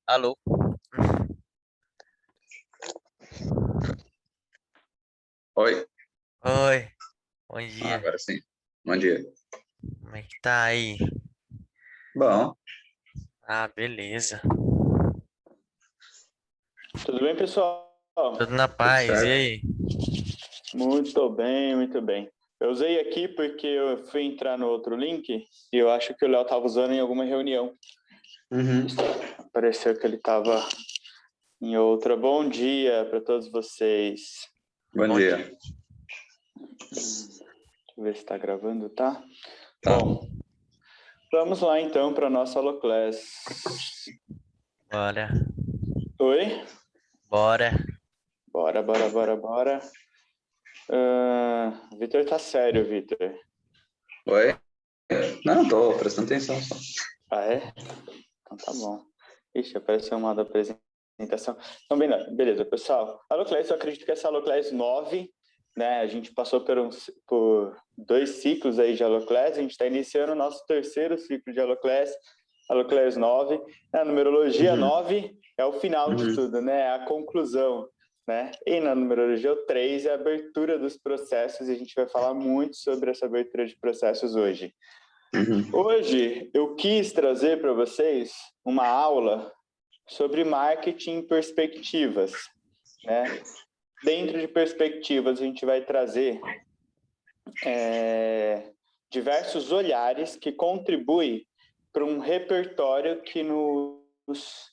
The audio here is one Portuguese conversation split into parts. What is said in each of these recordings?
Alô? Oi? Oi, bom dia. Agora sim. Bom dia. Como é que tá aí? Bom, Ah, beleza. Tudo bem, pessoal? Tudo na tudo paz, e certo. aí? Muito bem, muito bem. Eu usei aqui porque eu fui entrar no outro link e eu acho que o Léo estava usando em alguma reunião. Uhum. Pareceu que ele estava em outra. Bom dia para todos vocês. Bom Bom dia. dia. Deixa eu ver se está gravando, tá? Tá. Bom, vamos lá então para a nossa Holoclass. Bora, Oi? bora. Bora. Vitor tá sério, Vitor. Oi? Não, tô prestando atenção só. Ah, é? Então tá bom. Ixi, apareceu uma da apresentação. Então, beleza, pessoal. Holoclass, eu acredito que essa Holoclass 9, né? A gente passou por 2 ciclos aí de Holoclass, a gente está iniciando o nosso terceiro ciclo de Holoclass 9. A numerologia 9 é o final de tudo, né? É a conclusão, né? E na numerologia o 3 é a abertura dos processos, e a gente vai falar muito sobre essa abertura de processos hoje. Hoje eu quis trazer para vocês uma aula sobre marketing em perspectivas, né? Dentro de perspectivas a gente vai trazer diversos olhares que contribuem para um repertório que nos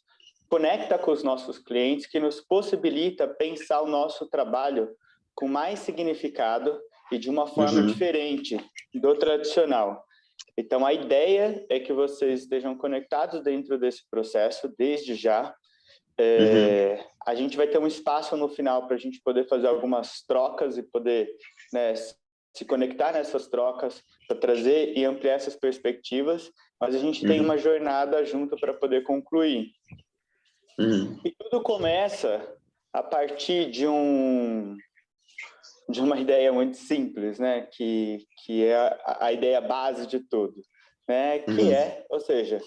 conecta com os nossos clientes, que nos possibilita pensar o nosso trabalho com mais significado e de uma forma diferente do tradicional. Então, a ideia é que vocês estejam conectados dentro desse processo, desde já. A gente vai ter um espaço no final para a gente poder fazer algumas trocas e poder, né, se conectar nessas trocas, para trazer e ampliar essas perspectivas, mas a gente tem uma jornada junto para poder concluir. E tudo começa a partir de uma ideia muito simples, né? Que é a ideia base de tudo, né? Que é, ou seja,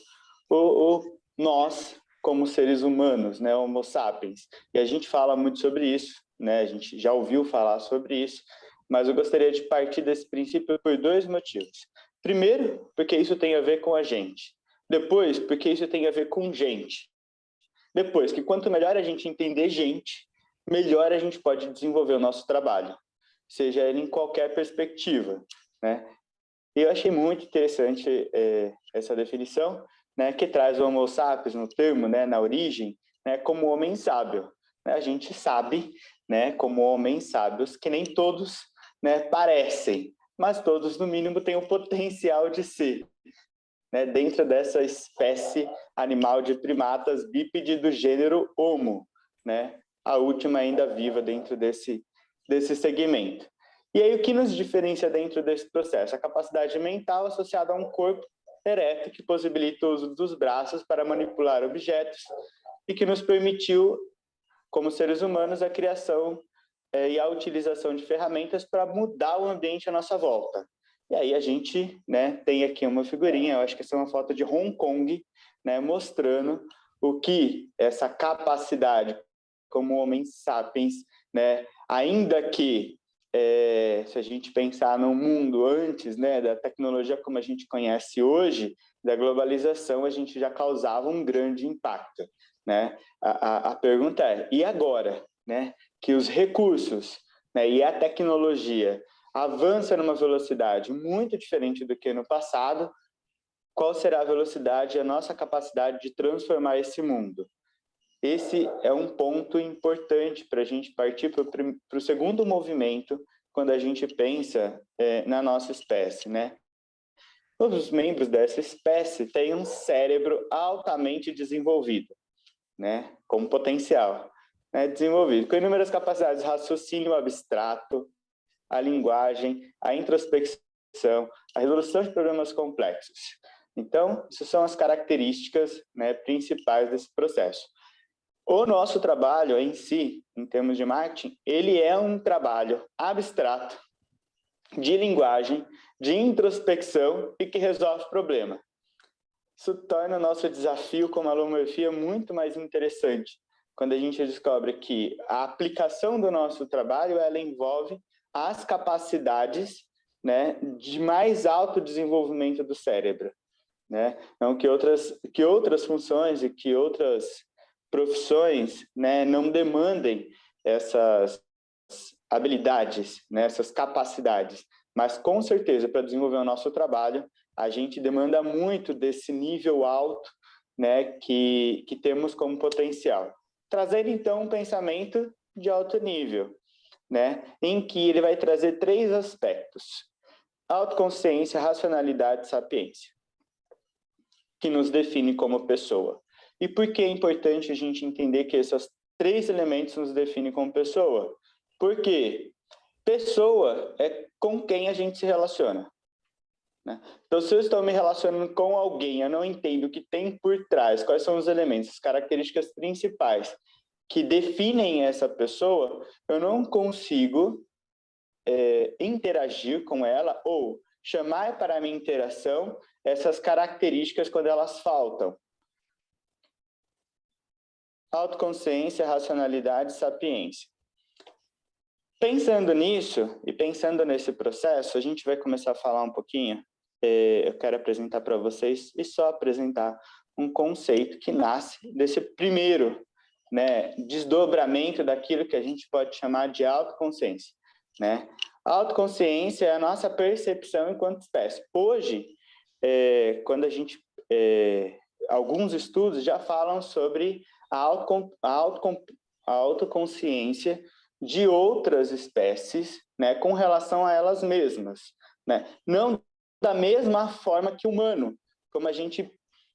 nós como seres humanos, né? Homo sapiens. E a gente fala muito sobre isso, né? A gente já ouviu falar sobre isso, mas eu gostaria de partir desse princípio por 2 motivos. Primeiro, porque isso tem a ver com a gente. Depois, porque isso tem a ver com gente. Depois, que quanto melhor a gente entender gente, melhor a gente pode desenvolver o nosso trabalho, seja ele em qualquer perspectiva, né? E eu achei muito interessante essa definição, né, que traz o Homo sapiens no termo, né, na origem, né, como homem sábio. Né? A gente sabe, né, como homens sábios, que nem todos, né, parecem, mas todos, no mínimo, têm o potencial de ser, né, dentro dessa espécie animal de primatas bípede do gênero Homo, né, a última ainda viva dentro desse segmento. E aí o que nos diferencia dentro desse processo? A capacidade mental associada a um corpo ereto que possibilita o uso dos braços para manipular objetos e que nos permitiu, como seres humanos, a criação e a utilização de ferramentas para mudar o ambiente à nossa volta. E aí a gente, né, tem aqui uma figurinha, eu acho que essa é uma foto de Hong Kong, né, mostrando o que essa capacidade como homens sapiens, né, ainda que se a gente pensar no mundo antes, né, da tecnologia como a gente conhece hoje, da globalização, a gente já causava um grande impacto, né? A pergunta é, e agora, né, que os recursos, né, e a tecnologia avança numa velocidade muito diferente do que no passado, qual será a velocidade e a nossa capacidade de transformar esse mundo? Esse é um ponto importante para a gente partir para o segundo movimento, quando a gente pensa na nossa espécie, né? Todos os membros dessa espécie têm um cérebro altamente desenvolvido, né? Como potencial, né? Desenvolvido, com inúmeras capacidades de raciocínio abstrato, a linguagem, a introspecção, a resolução de problemas complexos. Então, essas são as características, né, principais desse processo. O nosso trabalho em si, em termos de marketing, ele é um trabalho abstrato, de linguagem, de introspecção e que resolve problema. Isso torna o nosso desafio com a alomorfia muito mais interessante, quando a gente descobre que a aplicação do nosso trabalho, ela envolve as capacidades, né, de mais alto desenvolvimento do cérebro, né? Não que outras funções e que outras profissões, né, não demandem essas habilidades, né, essas capacidades, mas com certeza para desenvolver o nosso trabalho, a gente demanda muito desse nível alto, né, que temos como potencial. Trazer então um pensamento de alto nível, né, em que ele vai trazer 3 aspectos: autoconsciência, racionalidade e sapiência, que nos define como pessoa. E por que é importante a gente entender que esses 3 elementos nos definem como pessoa? Porque pessoa é com quem a gente se relaciona, né? Então, se eu estou me relacionando com alguém, eu não entendo o que tem por trás, quais são os elementos, as características principais que definem essa pessoa, eu não consigo interagir com ela ou chamar para a minha interação essas características quando elas faltam. Autoconsciência, racionalidade, sapiência. Pensando nisso e pensando nesse processo, a gente vai começar a falar um pouquinho. Eu quero apresentar para vocês e só apresentar um conceito que nasce desse primeiro, né, desdobramento daquilo que a gente pode chamar de autoconsciência, né? A autoconsciência é a nossa percepção enquanto espécie. Hoje, quando a gente alguns estudos já falam sobre a autoconsciência de outras espécies, né, com relação a elas mesmas, né? Não da mesma forma que o humano, como a gente,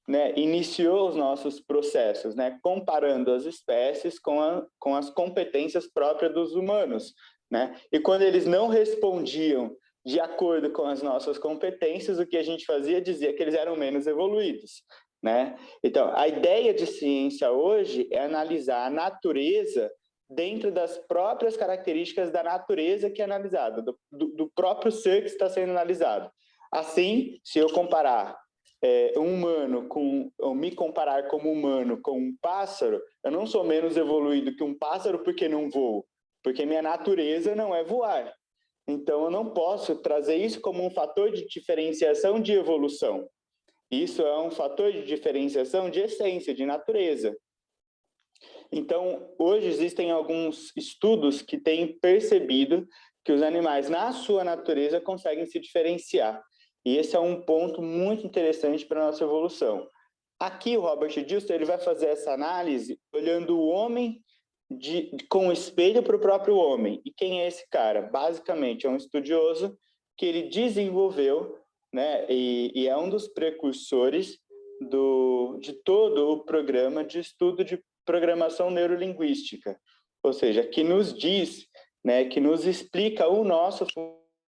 né, iniciou os nossos processos, né, comparando as espécies com as competências próprias dos humanos, né? E quando eles não respondiam de acordo com as nossas competências, o que a gente fazia dizia que eles eram menos evoluídos, né? Então, a ideia de ciência hoje é analisar a natureza dentro das próprias características da natureza que é analisada, do próprio ser que está sendo analisado. Assim, se eu comparar um humano ou me comparar como humano com um pássaro, eu não sou menos evoluído que um pássaro porque não voo, porque minha natureza não é voar. Então, eu não posso trazer isso como um fator de diferenciação de evolução. Isso é um fator de diferenciação de essência, de natureza. Então, hoje existem alguns estudos que têm percebido que os animais, na sua natureza, conseguem se diferenciar. E esse é um ponto muito interessante para a nossa evolução. Aqui, o Robert Dilson, ele vai fazer essa análise olhando o homem com o espelho para o próprio homem. E quem é esse cara? Basicamente, é um estudioso que ele desenvolveu, né, e é um dos precursores de todo o programa de estudo de programação neurolinguística, ou seja, que nos diz, né, que nos explica o nosso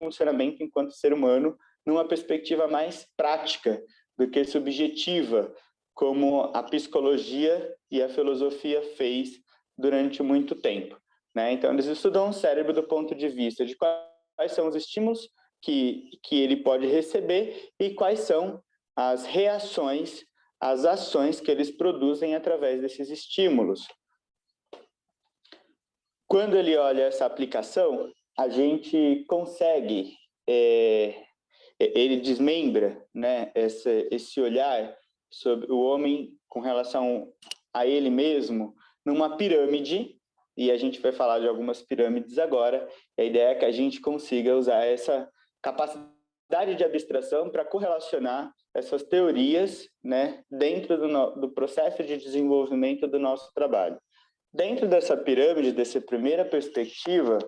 funcionamento enquanto ser humano numa perspectiva mais prática do que subjetiva, como a psicologia e a filosofia fez durante muito tempo, né? Então, eles estudam o cérebro do ponto de vista de quais são os estímulos que ele pode receber e quais são as reações, as ações que eles produzem através desses estímulos. Quando ele olha essa aplicação, a gente consegue, ele desmembra, né, esse olhar sobre o homem com relação a ele mesmo numa pirâmide, e a gente vai falar de algumas pirâmides agora. A ideia é que a gente consiga usar essa capacidade de abstração para correlacionar essas teorias, né, dentro do processo de desenvolvimento do nosso trabalho. Dentro dessa pirâmide, dessa primeira perspectiva,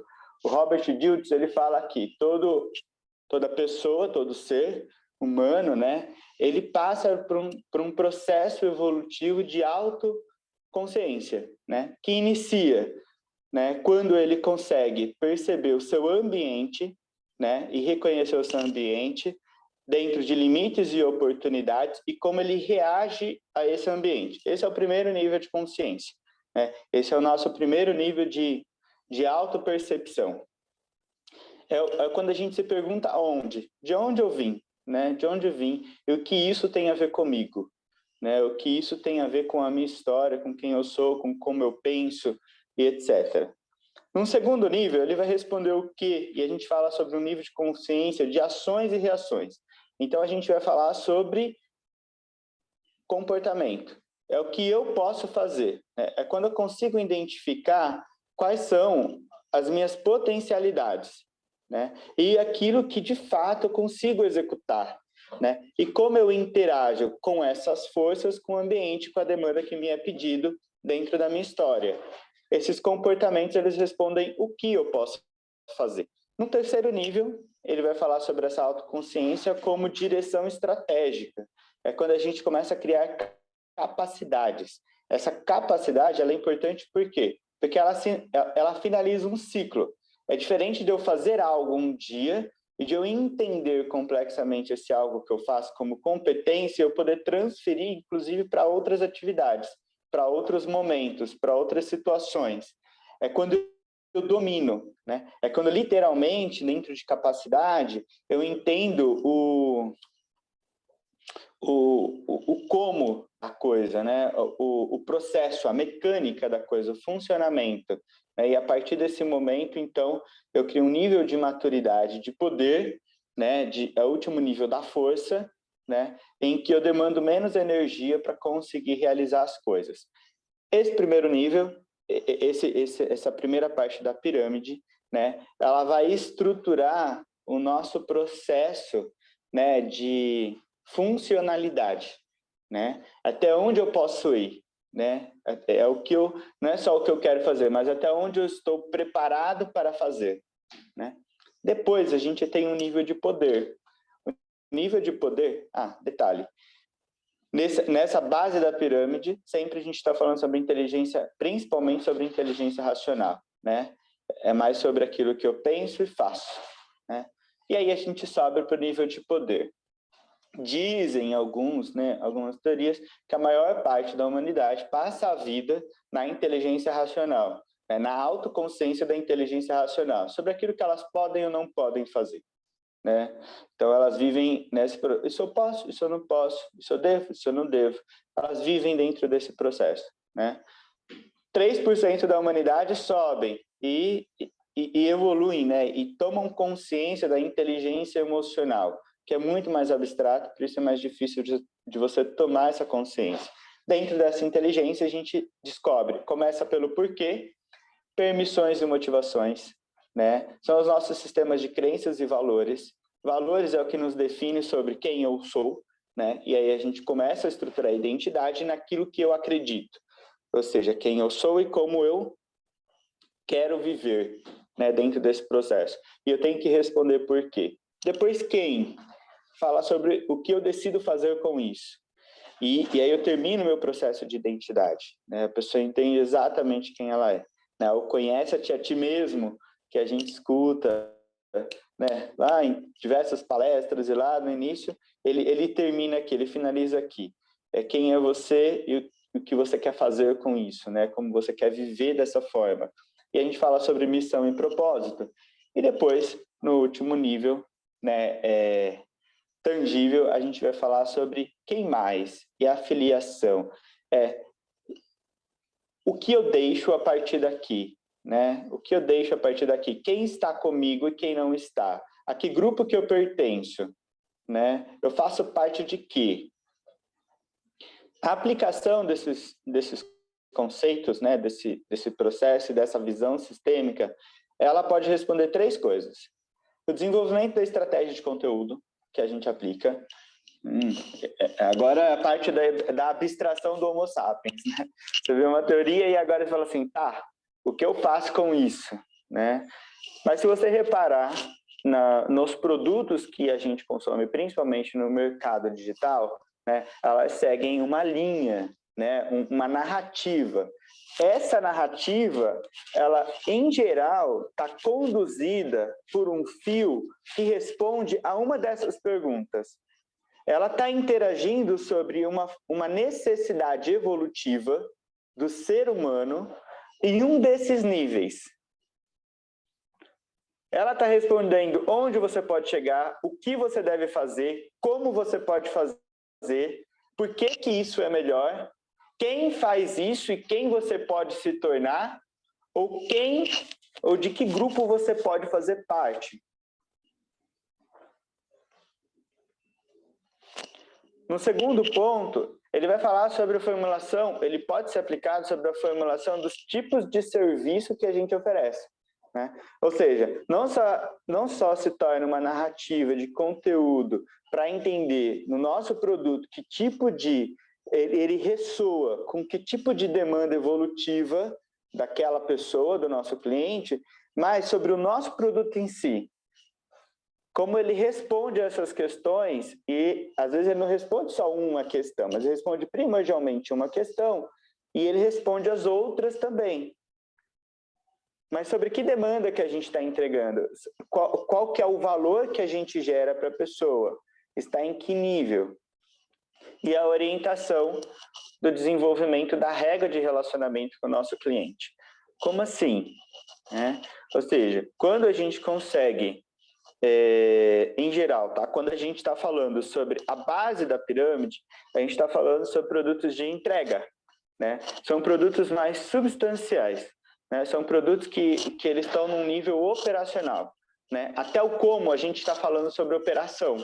o Robert Dilts, ele fala que toda pessoa, todo ser humano, né, ele passa por um processo evolutivo de autoconsciência, né, que inicia, né, quando ele consegue perceber o seu ambiente, né, e reconhecer o seu ambiente dentro de limites e oportunidades e como ele reage a esse ambiente. Esse é o primeiro nível de consciência, né? Esse é o nosso primeiro nível de autopercepção. É quando a gente se pergunta de onde eu vim, né? De onde eu vim e o que isso tem a ver comigo, né? O que isso tem a ver com a minha história, com quem eu sou, com como eu penso e etc. Num segundo nível, ele vai responder o quê? E a gente fala sobre um nível de consciência de ações e reações. Então, a gente vai falar sobre comportamento. É o que eu posso fazer, né? É quando eu consigo identificar quais são as minhas potencialidades, né? E aquilo que, de fato, eu consigo executar, né? E como eu interajo com essas forças, com o ambiente, com a demanda que me é pedido dentro da minha história. Esses comportamentos, eles respondem o que eu posso fazer. No terceiro nível, ele vai falar sobre essa autoconsciência como direção estratégica. É quando a gente começa a criar capacidades. Essa capacidade, ela é importante por quê? Porque ela finaliza um ciclo. É diferente de eu fazer algo um dia e de eu entender complexamente esse algo que eu faço como competência, eu poder transferir, inclusive, para outras atividades, para outros momentos, para outras situações. É quando eu domino, né? É quando, literalmente, dentro de capacidade, eu entendo o como a coisa, né? O processo, a mecânica da coisa, o funcionamento. Né? E a partir desse momento, então, eu crio um nível de maturidade, de poder, né? É o último nível da força, né? Em que eu demando menos energia para conseguir realizar as coisas. Esse primeiro nível, essa primeira parte da pirâmide, né? Ela vai estruturar o nosso processo, né? De funcionalidade, né? Até onde eu posso ir, né? É o que eu, não é só o que eu quero fazer, mas até onde eu estou preparado para fazer, né? Depois a gente tem um nível de poder. O nível de poder, detalhe. Nessa base da pirâmide, sempre a gente está falando sobre inteligência, principalmente sobre inteligência racional, né? É mais sobre aquilo que eu penso e faço, né? E aí a gente sobe para o nível de poder. Dizem algumas teorias, que a maior parte da humanidade passa a vida na inteligência racional, né, na autoconsciência da inteligência racional, sobre aquilo que elas podem ou não podem fazer. Né? Então, elas vivem nesse... Isso eu posso, isso eu não posso, isso eu devo, isso eu não devo. Elas vivem dentro desse processo. Né? 3% da humanidade sobem e evoluem, né? E tomam consciência da inteligência emocional, que é muito mais abstrato, por isso é mais difícil de você tomar essa consciência. Dentro dessa inteligência, a gente descobre, começa pelo porquê, permissões e motivações, né? São os nossos sistemas de crenças e valores. Valores é o que nos define sobre quem eu sou, né? E aí a gente começa a estruturar a identidade naquilo que eu acredito, ou seja, quem eu sou e como eu quero viver, né, dentro desse processo. E eu tenho que responder por quê. Depois, quem? Fala sobre o que eu decido fazer com isso. E aí eu termino meu processo de identidade. Né? A pessoa entende exatamente quem ela é. Né? Ou conhece-te a ti mesmo, que a gente escuta, né? Lá em diversas palestras e lá no início, ele termina aqui, ele finaliza aqui. É quem é você e o que você quer fazer com isso, né? Como você quer viver dessa forma. E a gente fala sobre missão e propósito. E depois, no último nível, né, tangível, a gente vai falar sobre quem mais e a filiação. O que eu deixo a partir daqui, né? O que eu deixo a partir daqui? Quem está comigo e quem não está? A que grupo que eu pertenço, né? Eu faço parte de quê? A aplicação desses conceitos, né? Desse processo e dessa visão sistêmica, ela pode responder 3 coisas. O desenvolvimento da estratégia de conteúdo, que a gente aplica. Agora é a parte da abstração do Homo sapiens, né? Você vê uma teoria e agora você fala assim, o que eu faço com isso, né? Mas se você reparar nos produtos que a gente consome, principalmente no mercado digital, né, elas seguem uma linha, né, uma narrativa. Essa narrativa, ela, em geral, está conduzida por um fio que responde a uma dessas perguntas. Ela está interagindo sobre uma necessidade evolutiva do ser humano em um desses níveis. Ela está respondendo onde você pode chegar, o que você deve fazer, como você pode fazer, por que que isso é melhor, quem faz isso e quem você pode se tornar, ou de que grupo você pode fazer parte. No segundo ponto, ele vai falar sobre a formulação, ele pode ser aplicado sobre a formulação dos tipos de serviço que a gente oferece, né? Ou seja, não só se torna uma narrativa de conteúdo para entender no nosso produto que tipo de... ele ressoa com que tipo de demanda evolutiva daquela pessoa, do nosso cliente, mas sobre o nosso produto em si. Como ele responde a essas questões, e às vezes ele não responde só uma questão, mas ele responde primordialmente uma questão, e ele responde as outras também. Mas sobre que demanda que a gente está entregando? Qual que é o valor que a gente gera para a pessoa? Está em que nível? E a orientação do desenvolvimento da regra de relacionamento com o nosso cliente. Como assim? Ou seja, quando a gente consegue, em geral, tá? Quando a gente está falando sobre a base da pirâmide, a gente está falando sobre produtos de entrega, né? São produtos mais substanciais, né? São produtos que eles estão num nível operacional, né? Até o como a gente está falando sobre operação,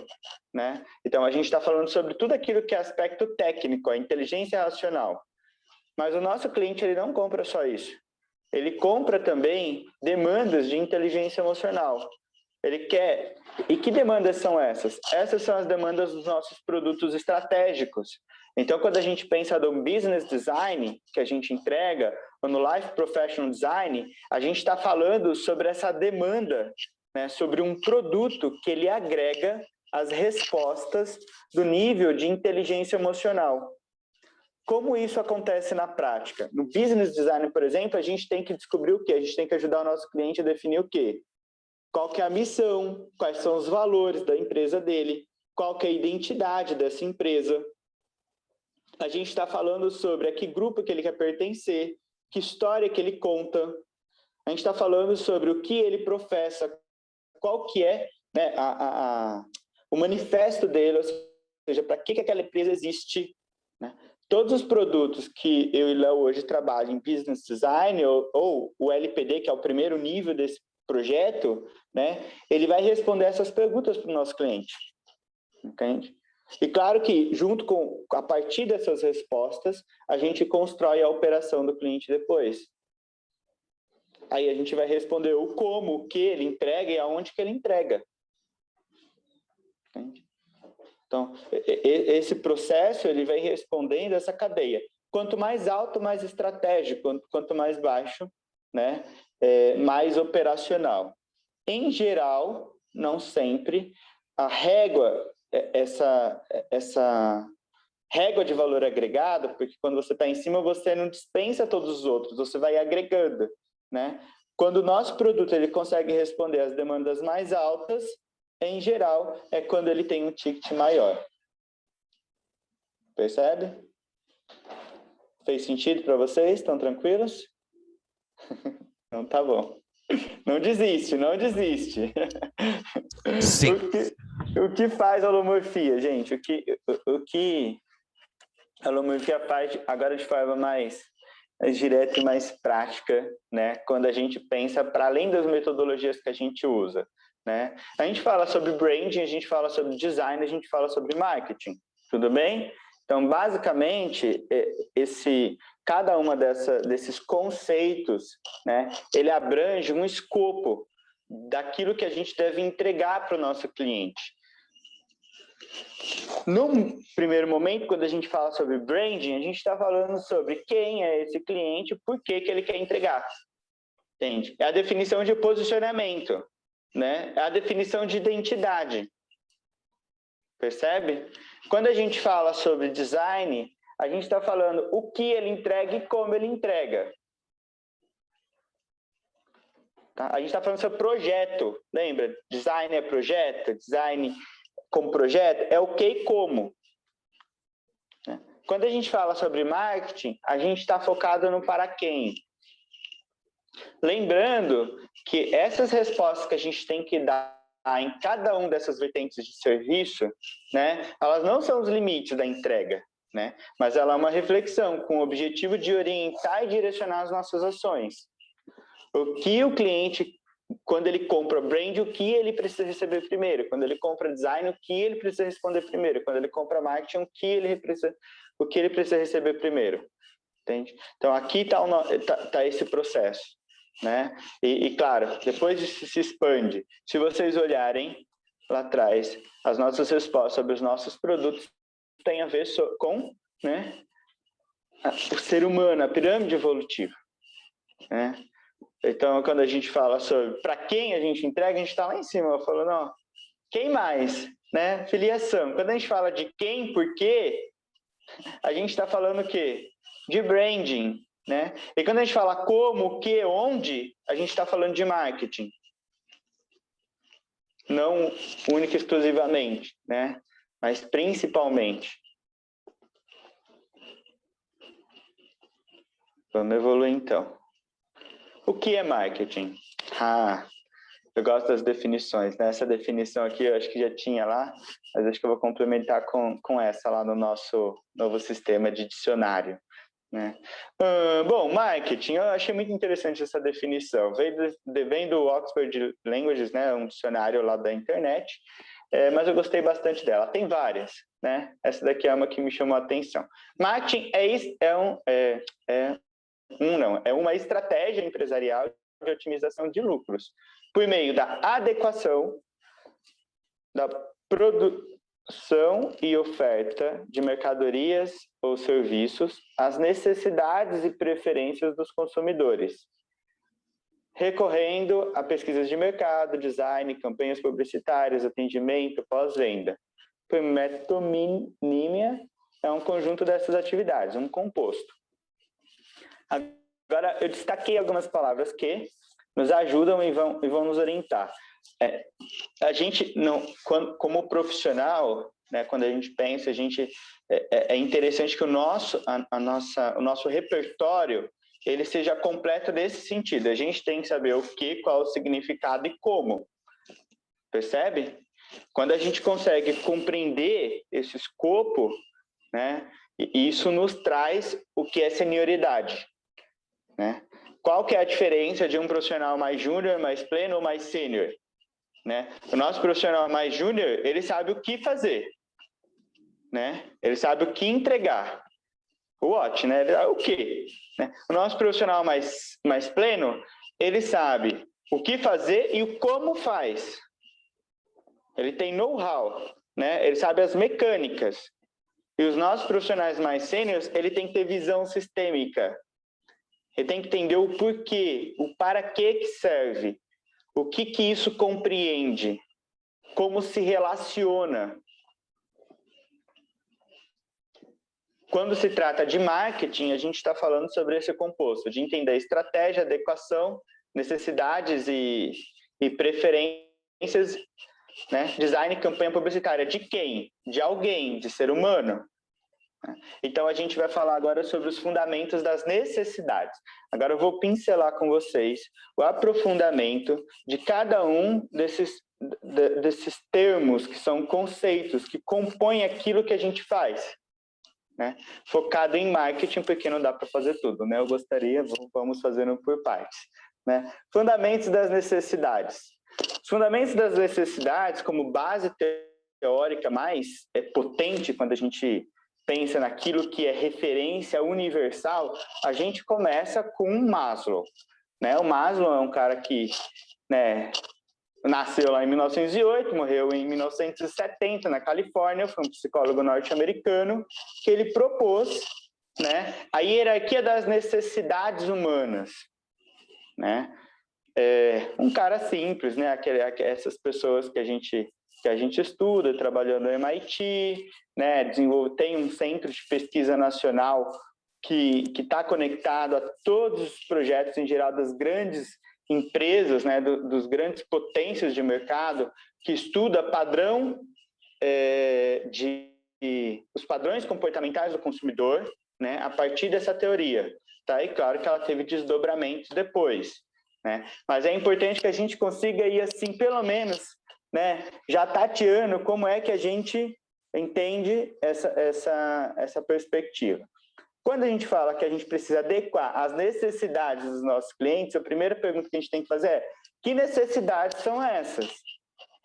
né? Então a gente está falando sobre tudo aquilo que é aspecto técnico, a inteligência racional. Mas o nosso cliente ele não compra só isso. Ele compra também demandas de inteligência emocional. Ele quer... E que demandas são essas? Essas são as demandas dos nossos produtos estratégicos. Então, quando a gente pensa no business design que a gente entrega, ou no life professional design, a gente está falando sobre essa demanda, né, sobre um produto que ele agrega as respostas do nível de inteligência emocional. Como isso acontece na prática? No business design, por exemplo, a gente tem que descobrir o quê? A gente tem que ajudar o nosso cliente a definir o quê? Qual que é a missão? Quais são os valores da empresa dele? Qual que é a identidade dessa empresa? A gente está falando sobre a que grupo que ele quer pertencer, que história que ele conta. A gente está falando sobre o que ele professa, qual que é, né, o manifesto dele, ou seja, para que aquela empresa existe, né? Todos os produtos que eu e Léo hoje trabalham em Business Design, ou o LPD, que é o primeiro nível desse projeto, né, ele vai responder essas perguntas para o nosso cliente. Entende? E claro que, a partir dessas respostas, a gente constrói a operação do cliente depois. Aí a gente vai responder o como, o que ele entrega e aonde que ele entrega. Entende? Então, esse processo ele vem respondendo essa cadeia. Quanto mais alto, mais estratégico. Quanto mais baixo, né, mais operacional. Em geral, não sempre, a régua, essa régua de valor agregado, porque quando você está em cima, você não dispensa todos os outros, você vai agregando, né? Quando o nosso produto ele consegue responder às demandas mais altas, em geral, é quando ele tem um ticket maior. Percebe? Fez sentido para vocês? Estão tranquilos? Então tá bom. Não desiste, não desiste. Sim. O que faz a holomorfia, gente? O que a holomorfia faz agora de forma mais direta e mais prática, né? Quando a gente pensa para além das metodologias que a gente usa, né? A gente fala sobre branding, a gente fala sobre design, a gente fala sobre marketing, tudo bem? Então, basicamente, cada uma desses conceitos, né, ele abrange um escopo daquilo que a gente deve entregar para o nosso cliente. No primeiro momento, quando a gente fala sobre branding, a gente está falando sobre quem é esse cliente, por que ele quer entregar. Entende? É a definição de posicionamento, né? É a definição de identidade. Percebe? Quando a gente fala sobre design, a gente está falando o que ele entrega e como ele entrega. Tá? A gente está falando sobre projeto, lembra? Design é projeto, design como projeto é o que e como. Quando a gente fala sobre marketing, a gente está focado no para quem. Lembrando que essas respostas que a gente tem que dar em cada uma dessas vertentes de serviço, né, elas não são os limites da entrega, né, mas ela é uma reflexão com o objetivo de orientar e direcionar as nossas ações. O que o cliente, quando ele compra brand, o que ele precisa receber primeiro? Quando ele compra design, o que ele precisa responder primeiro? Quando ele compra marketing, o que ele precisa receber primeiro? Entende? Então, aqui está esse processo, né? E, claro, depois se expande. Se vocês olharem lá atrás, as nossas respostas sobre os nossos produtos têm a ver com, né, o ser humano, a pirâmide evolutiva, né? Então, quando a gente fala sobre para quem a gente entrega, a gente está lá em cima, falando, ó, quem mais, né? Filiação. Quando a gente fala de quem, por quê, a gente está falando o quê? De branding, né? E quando a gente fala como, o que, onde, a gente está falando de marketing. Não única e exclusivamente, né? Mas principalmente. Vamos evoluir então. O que é marketing? Eu gosto das definições, né? Essa definição aqui eu acho que já tinha lá, mas acho que eu vou complementar com essa lá no nosso novo sistema de dicionário, né? Bom, marketing, eu achei muito interessante essa definição. Vem do Oxford Languages, né? Um dicionário lá da internet, mas eu gostei bastante dela. Tem várias, né? Essa daqui é uma que me chamou a atenção. Marketing é uma estratégia empresarial de otimização de lucros, por meio da adequação da produção e oferta de mercadorias ou serviços às necessidades e preferências dos consumidores, recorrendo a pesquisas de mercado, design, campanhas publicitárias, atendimento, pós-venda. Por metonímia, é um conjunto dessas atividades, um composto. Agora, eu destaquei algumas palavras que nos ajudam e vão nos orientar. A gente, como profissional, né, quando a gente pensa, é interessante que o nosso repertório ele seja completo nesse sentido. A gente tem que saber o que, qual o significado e como. Percebe? Quando a gente consegue compreender esse escopo, né, isso nos traz o que é senioridade. Né? Qual que é a diferença de um profissional mais júnior, mais pleno ou mais sênior? Né? O nosso profissional mais júnior, ele sabe o que fazer, né? Ele sabe o que entregar. O what, né? Ele sabe o que. Né? O nosso profissional mais pleno, ele sabe o que fazer e o como faz. Ele tem know-how, né? Ele sabe as mecânicas. E os nossos profissionais mais sêniores, ele tem que ter visão sistêmica. Ele tem que entender o porquê, o para que serve, o que isso compreende, como se relaciona. Quando se trata de marketing, a gente está falando sobre esse composto, de entender estratégia, adequação, necessidades e preferências, né? Design e campanha publicitária. De quem? De alguém, de ser humano. Então, a gente vai falar agora sobre os fundamentos das necessidades. Agora, eu vou pincelar com vocês o aprofundamento de cada um desses termos, que são conceitos, que compõem aquilo que a gente faz. Né? Focado em marketing, porque não dá para fazer tudo. Né? Eu gostaria, vamos fazendo por partes. Né? Fundamentos das necessidades. Os fundamentos das necessidades, como base teórica mais potente, quando a gente pensa naquilo que é referência universal, a gente começa com Maslow. Né? O Maslow é um cara que, né, nasceu lá em 1908, morreu em 1970 na Califórnia, foi um psicólogo norte-americano, que ele propôs, né, a hierarquia das necessidades humanas. Né? Um cara simples, né? Essas pessoas que a gente estuda, trabalhando no MIT, né? Tem um centro de pesquisa nacional que está conectado a todos os projetos, em geral, das grandes empresas, né? Dos grandes potências de mercado, que estuda os padrões comportamentais do consumidor, né? A partir dessa teoria. Tá? E claro que ela teve desdobramentos depois. né? Mas é importante que a gente consiga ir assim, pelo menos, né, já tateando como é que a gente entende essa perspectiva. Quando a gente fala que a gente precisa adequar as necessidades dos nossos clientes, a primeira pergunta que a gente tem que fazer é: que necessidades são essas,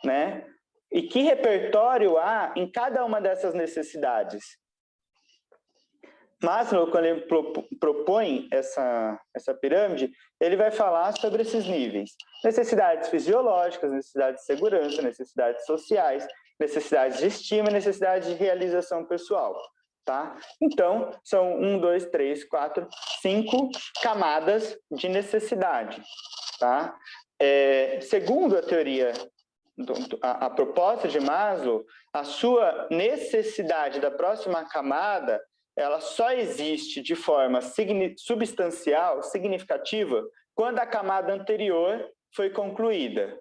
né? E que repertório há em cada uma dessas necessidades? Maslow, quando ele propõe essa pirâmide, ele vai falar sobre esses níveis: necessidades fisiológicas, necessidades de segurança, necessidades sociais, necessidades de estima, necessidades de realização pessoal. Tá? Então, são 1, 2, 3, 4, 5 camadas de necessidade. Tá? Segundo a teoria, a proposta de Maslow, a sua necessidade da próxima camada, ela só existe de forma substancial, significativa, quando a camada anterior foi concluída.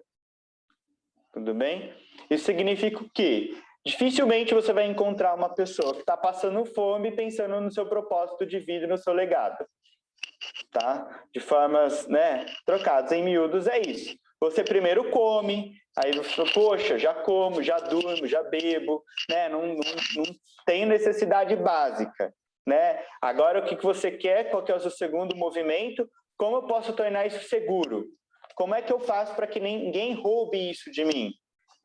Tudo bem? Isso significa o quê? Dificilmente você vai encontrar uma pessoa que está passando fome pensando no seu propósito de vida e no seu legado. Tá? De formas, né, trocadas. Em miúdos é isso. Você primeiro come, aí você fala: poxa, já como, já durmo, já bebo, né? Não tem necessidade básica, né? Agora o que você quer? Qual que é o seu segundo movimento? Como eu posso tornar isso seguro? Como é que eu faço para que ninguém roube isso de mim?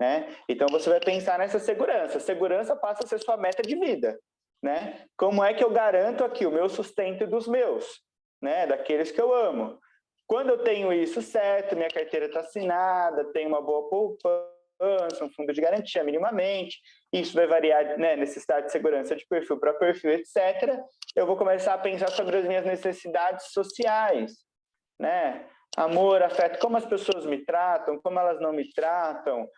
Né? Então você vai pensar nessa segurança. Segurança passa a ser sua meta de vida, né? Como é que eu garanto aqui o meu sustento dos meus, né? Daqueles que eu amo. Quando eu tenho isso certo, minha carteira está assinada, tenho uma boa poupança, um fundo de garantia minimamente, isso vai variar, né? Necessidade de segurança de perfil para perfil, etc. Eu vou começar a pensar sobre as minhas necessidades sociais, né? Amor, afeto, como as pessoas me tratam, como elas não me tratam,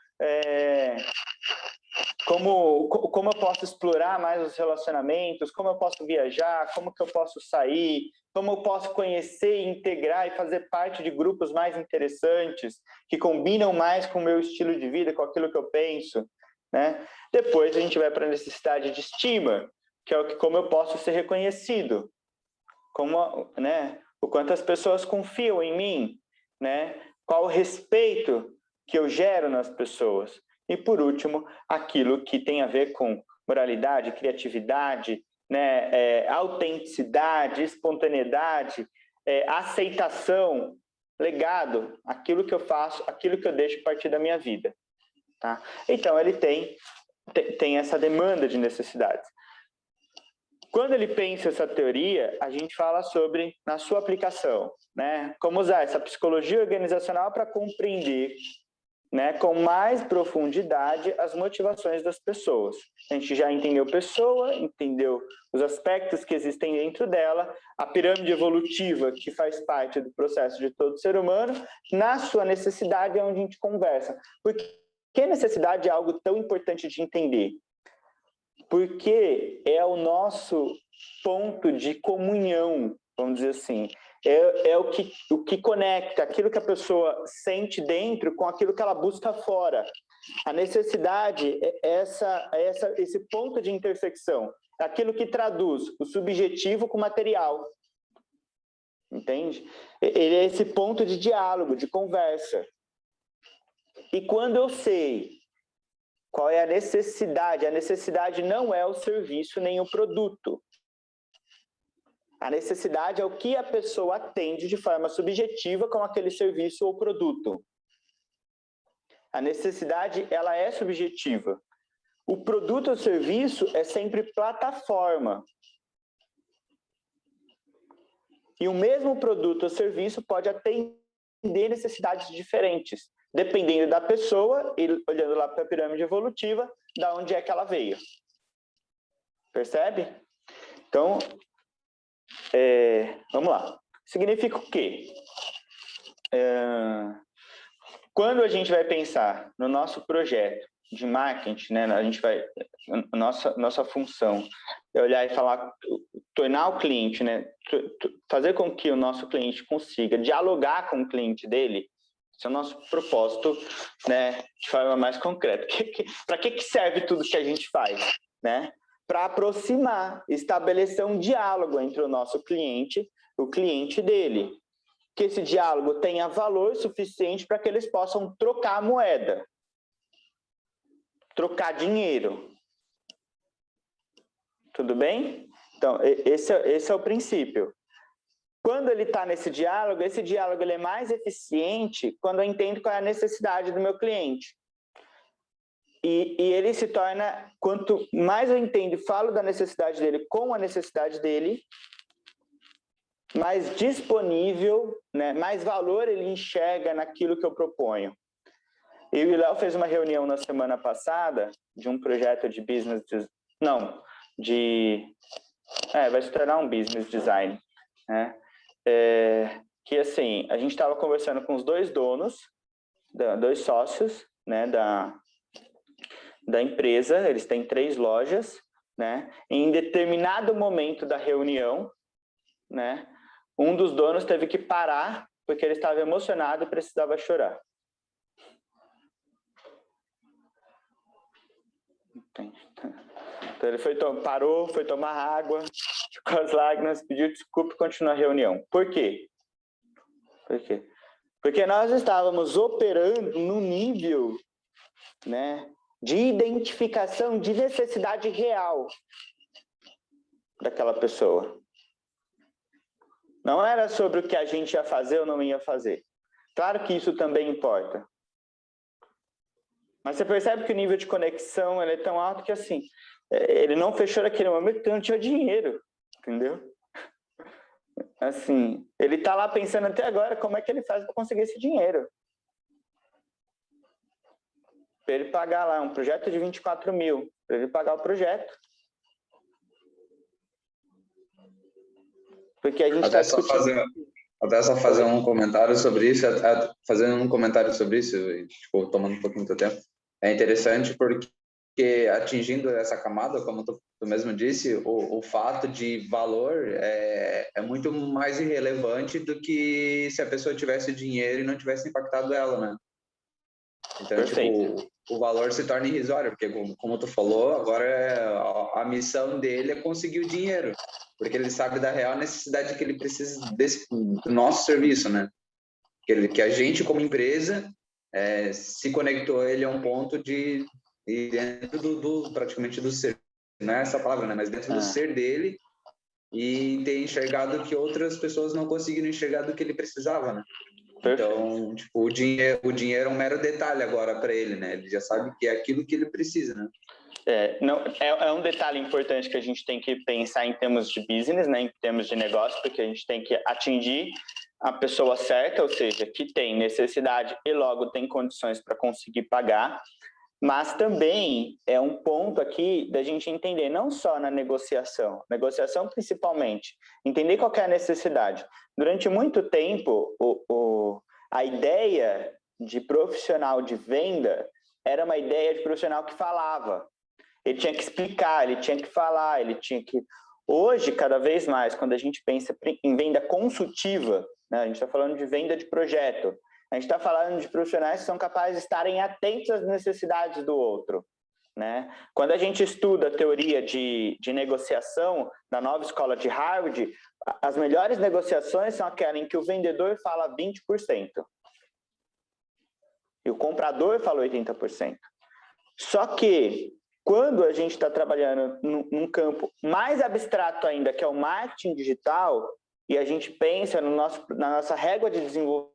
como eu posso explorar mais os relacionamentos, como eu posso viajar, como que eu posso sair, como eu posso conhecer, integrar e fazer parte de grupos mais interessantes, que combinam mais com o meu estilo de vida, com aquilo que eu penso, né? Depois a gente vai para a necessidade de estima, que é como eu posso ser reconhecido, como, né, o quanto as pessoas confiam em mim, né? Qual o respeito que eu gero nas pessoas. E, por último, aquilo que tem a ver com moralidade, criatividade, né, autenticidade, espontaneidade, aceitação, legado, aquilo que eu faço, aquilo que eu deixo a partir da minha vida. Tá? Então, ele tem essa demanda de necessidades. Quando ele pensa essa teoria, a gente fala sobre, na sua aplicação, né, como usar essa psicologia organizacional para compreender, né, com mais profundidade as motivações das pessoas. A gente já entendeu pessoa, entendeu os aspectos que existem dentro dela, a pirâmide evolutiva que faz parte do processo de todo ser humano, na sua necessidade é onde a gente conversa. Por que necessidade é algo tão importante de entender? Porque é o nosso ponto de comunhão, vamos dizer assim. É o que conecta aquilo que a pessoa sente dentro com aquilo que ela busca fora. A necessidade é esse ponto de intersecção, aquilo que traduz o subjetivo com o material. Entende? Ele é esse ponto de diálogo, de conversa. E quando eu sei qual é a necessidade não é o serviço nem o produto. A necessidade é o que a pessoa atende de forma subjetiva com aquele serviço ou produto. A necessidade, ela é subjetiva. O produto ou serviço é sempre plataforma. E o mesmo produto ou serviço pode atender necessidades diferentes, dependendo da pessoa, e olhando lá para a pirâmide evolutiva, da onde é que ela veio. Percebe? Então, vamos lá. Significa o quê? Quando a gente vai pensar no nosso projeto de marketing, né, a gente vai, nossa função é olhar e falar, tornar o cliente, né, fazer com que o nosso cliente consiga dialogar com o cliente dele. Esse é o nosso propósito, né, de forma mais concreta. Para que serve tudo que a gente faz, né? Para aproximar, estabelecer um diálogo entre o nosso cliente e o cliente dele. que esse diálogo tenha valor suficiente para que eles possam trocar a moeda, trocar dinheiro. Tudo bem? Então, esse é o princípio. Quando ele está nesse diálogo, esse diálogo ele é mais eficiente quando eu entendo qual é a necessidade do meu cliente. E ele se torna, quanto mais eu entendo e falo da necessidade dele com a necessidade dele, mais disponível, né, mais valor ele enxerga naquilo que eu proponho. Eu e o Léo fez uma reunião na semana passada de um projeto de business... vai se tornar um business design, né? Que assim, a gente estava conversando com os dois donos, dois sócios, né, da empresa, eles têm 3 lojas, né? Em determinado momento da reunião, né, um dos donos teve que parar porque ele estava emocionado e precisava chorar. Então ele parou, foi tomar água, ficou as lágrimas, pediu desculpa e continuou a reunião. Por quê? Porque nós estávamos operando num nível, né, de identificação de necessidade real daquela pessoa. Não era sobre o que a gente ia fazer ou não ia fazer. Claro que isso também importa. Mas você percebe que o nível de conexão ele é tão alto que assim, ele não fechou naquele momento porque não tinha dinheiro, entendeu? Assim, ele está lá pensando até agora como é que ele faz para conseguir esse dinheiro. Para ele pagar lá um projeto de 24 mil, para ele pagar o projeto. Porque a gente está discutindo... Até só fazer um comentário sobre isso, tipo, tomando um pouquinho do teu tempo. É interessante porque atingindo essa camada, como tu mesmo disse, o fato de valor é muito mais irrelevante do que se a pessoa tivesse dinheiro e não tivesse impactado ela, né? Então, Perfeito. tipo, o valor se torna irrisório, porque como tu falou, agora a missão dele é conseguir o dinheiro, porque ele sabe da real necessidade que ele precisa do nosso serviço, né? Que a gente, como empresa, se conectou a ele a um ponto de dentro praticamente do ser, não é essa palavra, né? Mas dentro do ser dele, e ter enxergado que outras pessoas não conseguiram enxergar do que ele precisava, né? Então, tipo, o dinheiro é um mero detalhe agora para ele, né? Ele já sabe que é aquilo que ele precisa, né? É um detalhe importante que a gente tem que pensar em termos de business, né? Em termos de negócio, porque a gente tem que atingir a pessoa certa, ou seja, que tem necessidade e logo tem condições para conseguir pagar. Mas também é um ponto aqui da gente entender, não só na negociação principalmente, entender qual que é a necessidade. Durante muito tempo, a ideia de profissional de venda era uma ideia de profissional que falava. Ele tinha que explicar, ele tinha que falar, ele tinha que... Hoje, cada vez mais, quando a gente pensa em venda consultiva, né, a gente está falando de venda de projeto, a gente está falando de profissionais que são capazes de estarem atentos às necessidades do outro, né? Quando a gente estuda a teoria de negociação na nova escola de Harvard, as melhores negociações são aquelas em que o vendedor fala 20% e o comprador fala 80%. Só que, quando a gente está trabalhando num campo mais abstrato ainda, que é o marketing digital, e a gente pensa na nossa régua de desenvolvimento,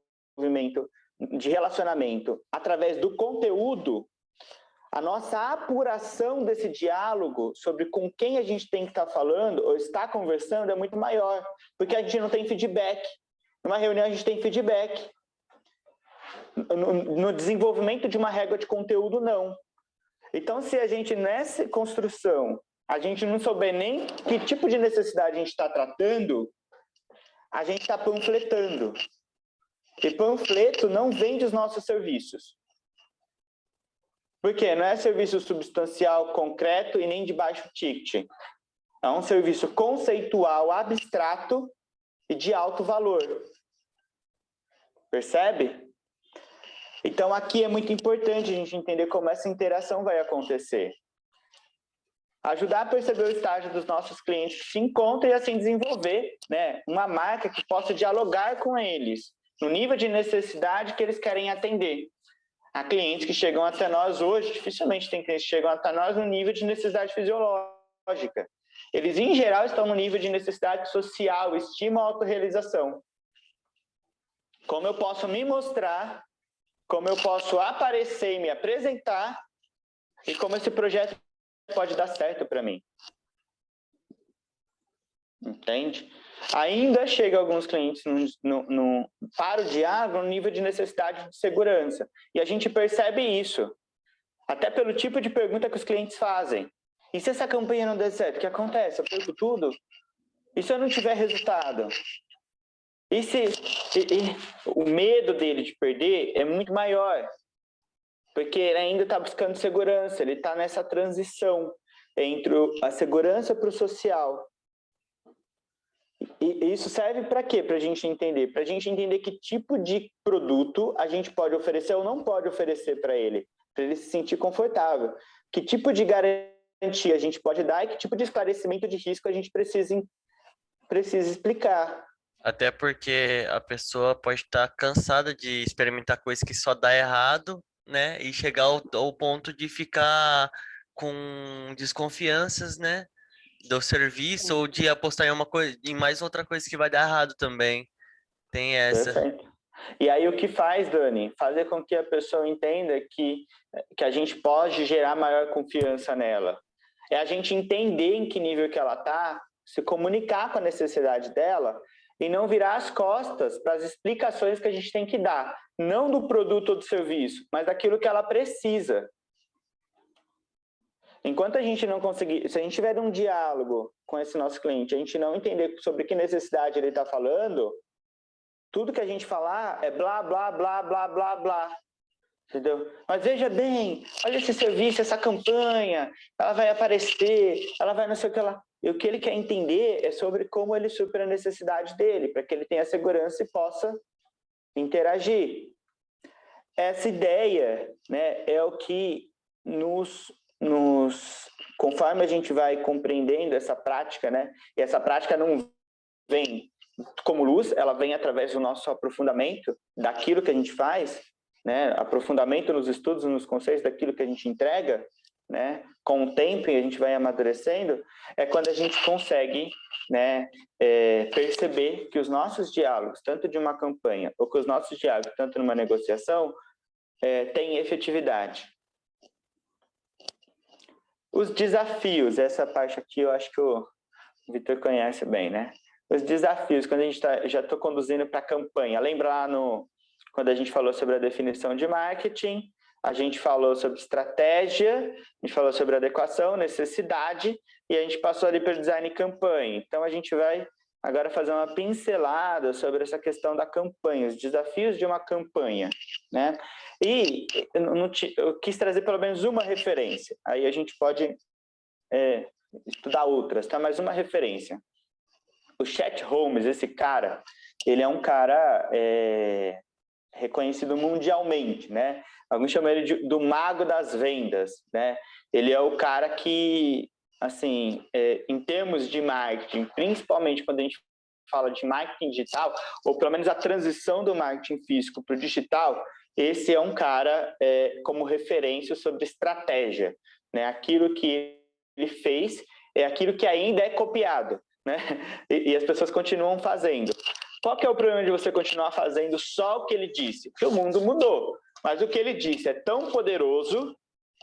de relacionamento, através do conteúdo, a nossa apuração desse diálogo sobre com quem a gente tem que estar falando ou está conversando é muito maior, porque a gente não tem feedback. Numa reunião a gente tem feedback. No desenvolvimento de uma régua de conteúdo, não. Então, se a gente, nessa construção, a gente não souber nem que tipo de necessidade a gente está tratando, a gente está panfletando. E panfleto não vende os nossos serviços. Por quê? Não é serviço substancial, concreto e nem de baixo ticket. É um serviço conceitual, abstrato e de alto valor. Percebe? Então, aqui é muito importante a gente entender como essa interação vai acontecer. Ajudar a perceber o estágio dos nossos clientes que se encontram e assim desenvolver, né, uma marca que possa dialogar com eles, no nível de necessidade que eles querem atender. Há clientes que chegam até nós hoje, dificilmente tem clientes que chegam até nós no nível de necessidade fisiológica. Eles, em geral, estão no nível de necessidade social, estima, autorrealização. Como eu posso me mostrar, como eu posso aparecer e me apresentar, e como esse projeto pode dar certo para mim. Entende? Ainda chega alguns clientes para o diálogo no nível de necessidade de segurança. E a gente percebe isso, até pelo tipo de pergunta que os clientes fazem. E se essa campanha não der certo, o que acontece? Eu perco tudo? E se eu não tiver resultado? O medo dele de perder é muito maior, porque ele ainda está buscando segurança, ele está nessa transição entre a segurança para o social. E isso serve para quê? Para a gente entender. Para a gente entender que tipo de produto a gente pode oferecer ou não pode oferecer para ele se sentir confortável. Que tipo de garantia a gente pode dar e que tipo de esclarecimento de risco a gente precisa explicar. Até porque a pessoa pode estar cansada de experimentar coisas que só dá errado, né? E chegar ao ponto de ficar com desconfianças, né? Do serviço ou de apostar em uma coisa, em mais outra coisa que vai dar errado também. Tem essa. Perfeito. E aí o que faz, Dani? Fazer com que a pessoa entenda que a gente pode gerar maior confiança nela. É a gente entender em que nível que ela está, se comunicar com a necessidade dela e não virar as costas para as explicações que a gente tem que dar. Não do produto ou do serviço, mas daquilo que ela precisa. Enquanto a gente não conseguir, se a gente tiver um diálogo com esse nosso cliente, a gente não entender sobre que necessidade ele está falando, tudo que a gente falar é blá, blá, blá, blá, blá, blá. Entendeu? Mas veja bem, olha esse serviço, essa campanha, ela vai aparecer, ela vai não sei o que lá. E o que ele quer entender é sobre como ele supera a necessidade dele, para que ele tenha segurança e possa interagir. Essa ideia, né, é o que conforme a gente vai compreendendo essa prática, né, e essa prática não vem como luz, ela vem através do nosso aprofundamento daquilo que a gente faz, né, aprofundamento nos estudos, nos conceitos daquilo que a gente entrega, né, com o tempo e a gente vai amadurecendo, é quando a gente consegue, né, perceber que os nossos diálogos, tanto de uma campanha ou que os nossos diálogos, tanto numa negociação, têm efetividade. Os desafios, essa parte aqui eu acho que o Vitor conhece bem, né? Os desafios, quando a gente já estou conduzindo para a campanha, lembra lá quando a gente falou sobre a definição de marketing, a gente falou sobre estratégia, a gente falou sobre adequação, necessidade, e a gente passou ali pelo design e campanha. Então a gente vai agora fazer uma pincelada sobre essa questão da campanha, os desafios de uma campanha, né? E eu quis trazer pelo menos uma referência, aí a gente pode estudar outras, tá? Mas uma referência. O Chet Holmes, esse cara, ele é um cara reconhecido mundialmente, né? Alguns chamam ele do mago das vendas, né? Ele é o cara que, assim, em termos de marketing, principalmente quando a gente fala de marketing digital, ou pelo menos a transição do marketing físico para o digital, esse é um cara como referência sobre estratégia, né? Aquilo que ele fez é aquilo que ainda é copiado, né? E as pessoas continuam fazendo. Qual que é o problema de você continuar fazendo só o que ele disse? Porque o mundo mudou, mas o que ele disse é tão poderoso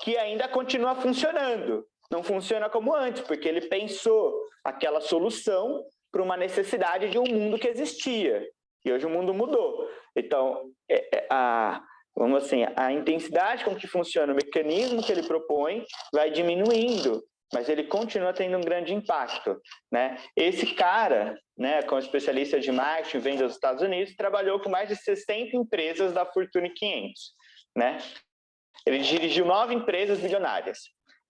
que ainda continua funcionando. Não funciona como antes, porque ele pensou aquela solução para uma necessidade de um mundo que existia. E hoje o mundo mudou. Então, vamos assim, a intensidade com que funciona o mecanismo que ele propõe vai diminuindo, mas ele continua tendo um grande impacto, né? Esse cara, né, como especialista de marketing, venda dos Estados Unidos, trabalhou com mais de 60 empresas da Fortune 500, né? Ele dirigiu 9 empresas bilionárias.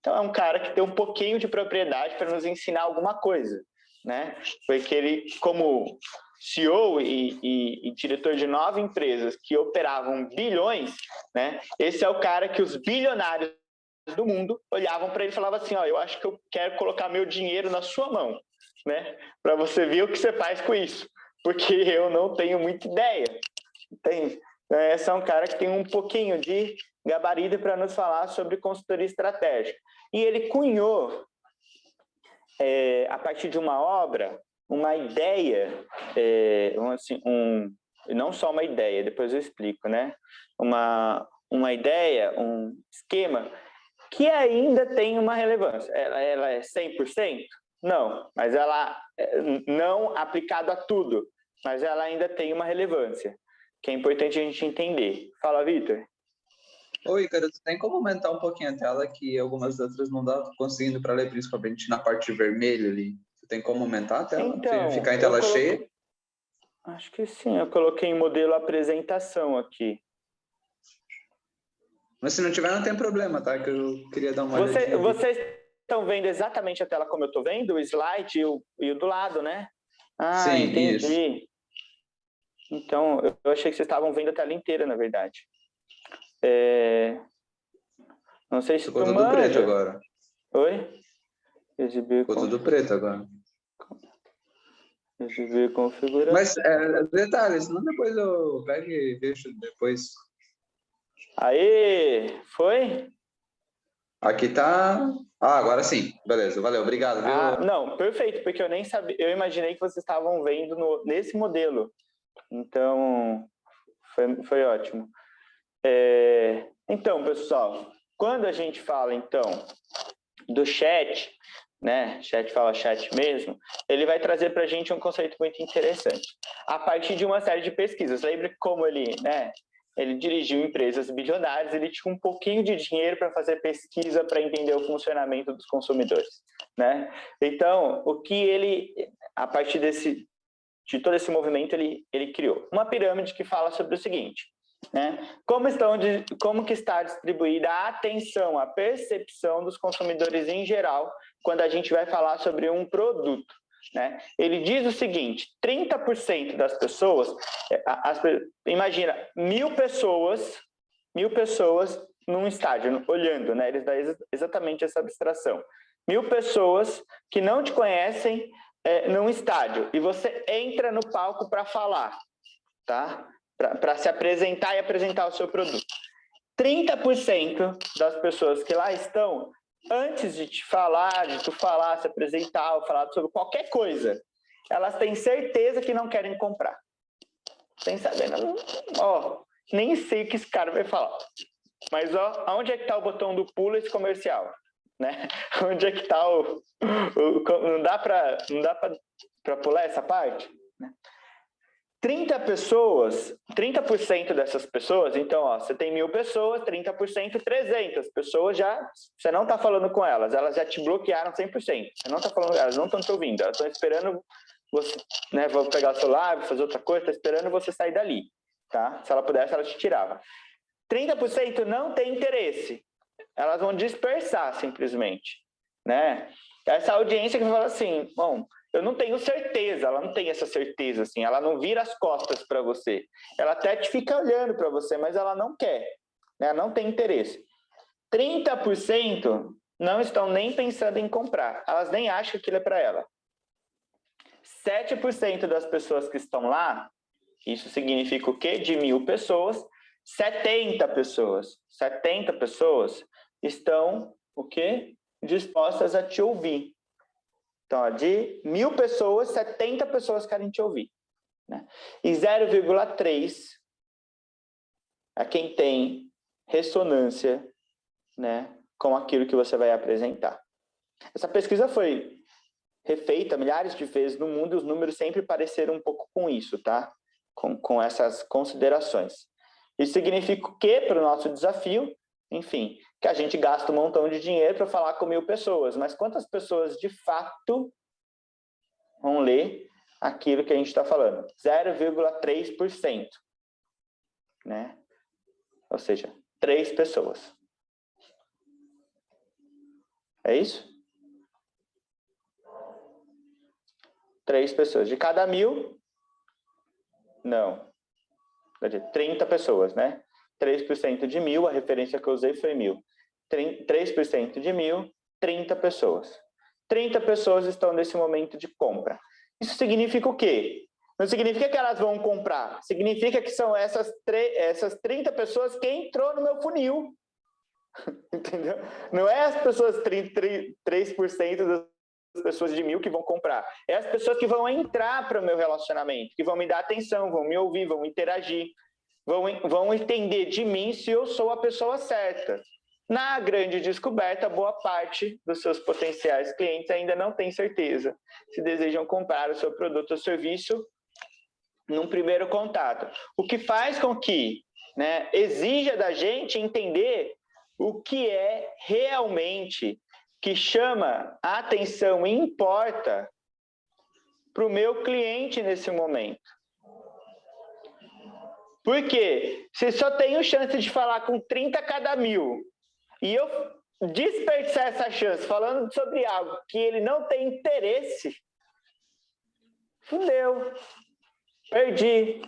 Então é um cara que tem um pouquinho de propriedade para nos ensinar alguma coisa, né? Porque ele, como CEO e diretor de 9 empresas que operavam bilhões, né? Esse é o cara que os bilionários do mundo olhavam para ele e falavam assim, ó, eu acho que eu quero colocar meu dinheiro na sua mão, né? Para você ver o que você faz com isso, porque eu não tenho muita ideia, entende? Esse é um cara que tem um pouquinho de gabarito para nos falar sobre consultoria estratégica. E ele cunhou, a partir de uma obra, uma ideia, não só uma ideia, depois eu explico, né? Uma ideia, um esquema que ainda tem uma relevância. Ela é 100%? Não, mas ela não aplicado a tudo, mas ela ainda tem uma relevância, que é importante a gente entender. Fala, Vitor. Oi, Ícaro, tu tem como aumentar um pouquinho a tela, que algumas letras não dá conseguindo para ler, principalmente na parte vermelha ali. Tu tem como aumentar a tela? Então, Ficar em tela cheia? Acho que sim, eu coloquei em modelo apresentação aqui. Mas se não tiver, não tem problema, tá? Que eu queria dar uma olhadinha. Vocês estão vendo exatamente a tela como eu estou vendo? O slide e o do lado, né? Sim, entendi. isso. Então, eu achei que vocês estavam vendo a tela inteira, na verdade. Não sei se Ficou tudo preto agora. Oi? Exibir Ficou tudo preto agora. Exibir configuração. Mas, detalhes, não depois eu pego e vejo depois. Aí, foi? Aqui tá... agora sim. Beleza, valeu, obrigado. Viu? Não, perfeito, porque eu nem sabia, eu imaginei que vocês estavam vendo nesse modelo. Então, foi ótimo. Então, pessoal, quando a gente fala, então, do chat, né, chat fala chat mesmo, ele vai trazer para a gente um conceito muito interessante. A partir de uma série de pesquisas, lembre como ele dirigiu empresas bilionárias, ele tinha um pouquinho de dinheiro para fazer pesquisa para entender o funcionamento dos consumidores, né? Então, o que ele, a partir de todo esse movimento, ele criou uma pirâmide que fala sobre o seguinte, né? Como que está distribuída a atenção, a percepção dos consumidores em geral quando a gente vai falar sobre um produto, né? Ele diz o seguinte, 30% das pessoas, imagina, 1.000 pessoas num estádio, olhando, né? Eles dão exatamente essa abstração. 1.000 pessoas que não te conhecem num estádio, e você entra no palco para falar, tá? Para se apresentar e apresentar o seu produto. 30% das pessoas que lá estão, antes de tu falar, se apresentar, ou falar sobre qualquer coisa, elas têm certeza que não querem comprar. Sem saber, nem sei o que esse cara vai falar. Mas, aonde é que está o botão do pulo esse comercial? Né? Onde é que está não dá para pular essa parte? Né? 30% dessas pessoas, então, você tem 1.000 pessoas, 30%, 300 pessoas você não está falando com elas já te bloquearam 100%. Você não está falando, elas não estão te ouvindo, elas estão esperando você, né, vou pegar o celular, vou fazer outra coisa, está esperando você sair dali, tá? Se ela pudesse, ela te tirava. 30% não tem interesse, elas vão dispersar simplesmente, né? Essa audiência que fala assim, bom, eu não tenho certeza, ela não tem essa certeza, assim, ela não vira as costas para você, ela até te fica olhando para você, mas ela não quer, né? Não tem interesse. 30% não estão nem pensando em comprar, elas nem acham que aquilo é para ela. 7% das pessoas que estão lá, isso significa o quê? De 1.000 pessoas, 70 pessoas estão, o quê? Dispostas a te ouvir. Então, de 1.000 pessoas, 70 pessoas querem te ouvir, né? E 0,3 é quem tem ressonância, né, com aquilo que você vai apresentar. Essa pesquisa foi refeita milhares de vezes no mundo e os números sempre pareceram um pouco com isso, tá? Com essas considerações. Isso significa o quê para o nosso desafio? Enfim, que a gente gasta um montão de dinheiro para falar com 1.000 pessoas, mas quantas pessoas de fato vão ler aquilo que a gente está falando? 0,3%, né? Ou seja, 3 pessoas. É isso? 3 pessoas. De cada 1.000, não. 30 pessoas, né? 3% de 1.000, a referência que eu usei foi 1.000. 3% de 1.000, 30 pessoas. 30 pessoas estão nesse momento de compra. Isso significa o quê? Não significa que elas vão comprar, significa que são essas 30 pessoas que entrou no meu funil. Entendeu? Não é as pessoas, 3% das pessoas de 1.000 que vão comprar. É as pessoas que vão entrar para o meu relacionamento, que vão me dar atenção, vão me ouvir, vão interagir, vão entender de mim se eu sou a pessoa certa. Na grande descoberta, boa parte dos seus potenciais clientes ainda não tem certeza se desejam comprar o seu produto ou serviço num primeiro contato. O que faz com que, né, exija da gente entender o que é realmente que chama a atenção e importa para o meu cliente nesse momento. Porque se só tenho chance de falar com 30 a cada 1.000 e eu desperdiçar essa chance falando sobre algo que ele não tem interesse, fudeu. Perdi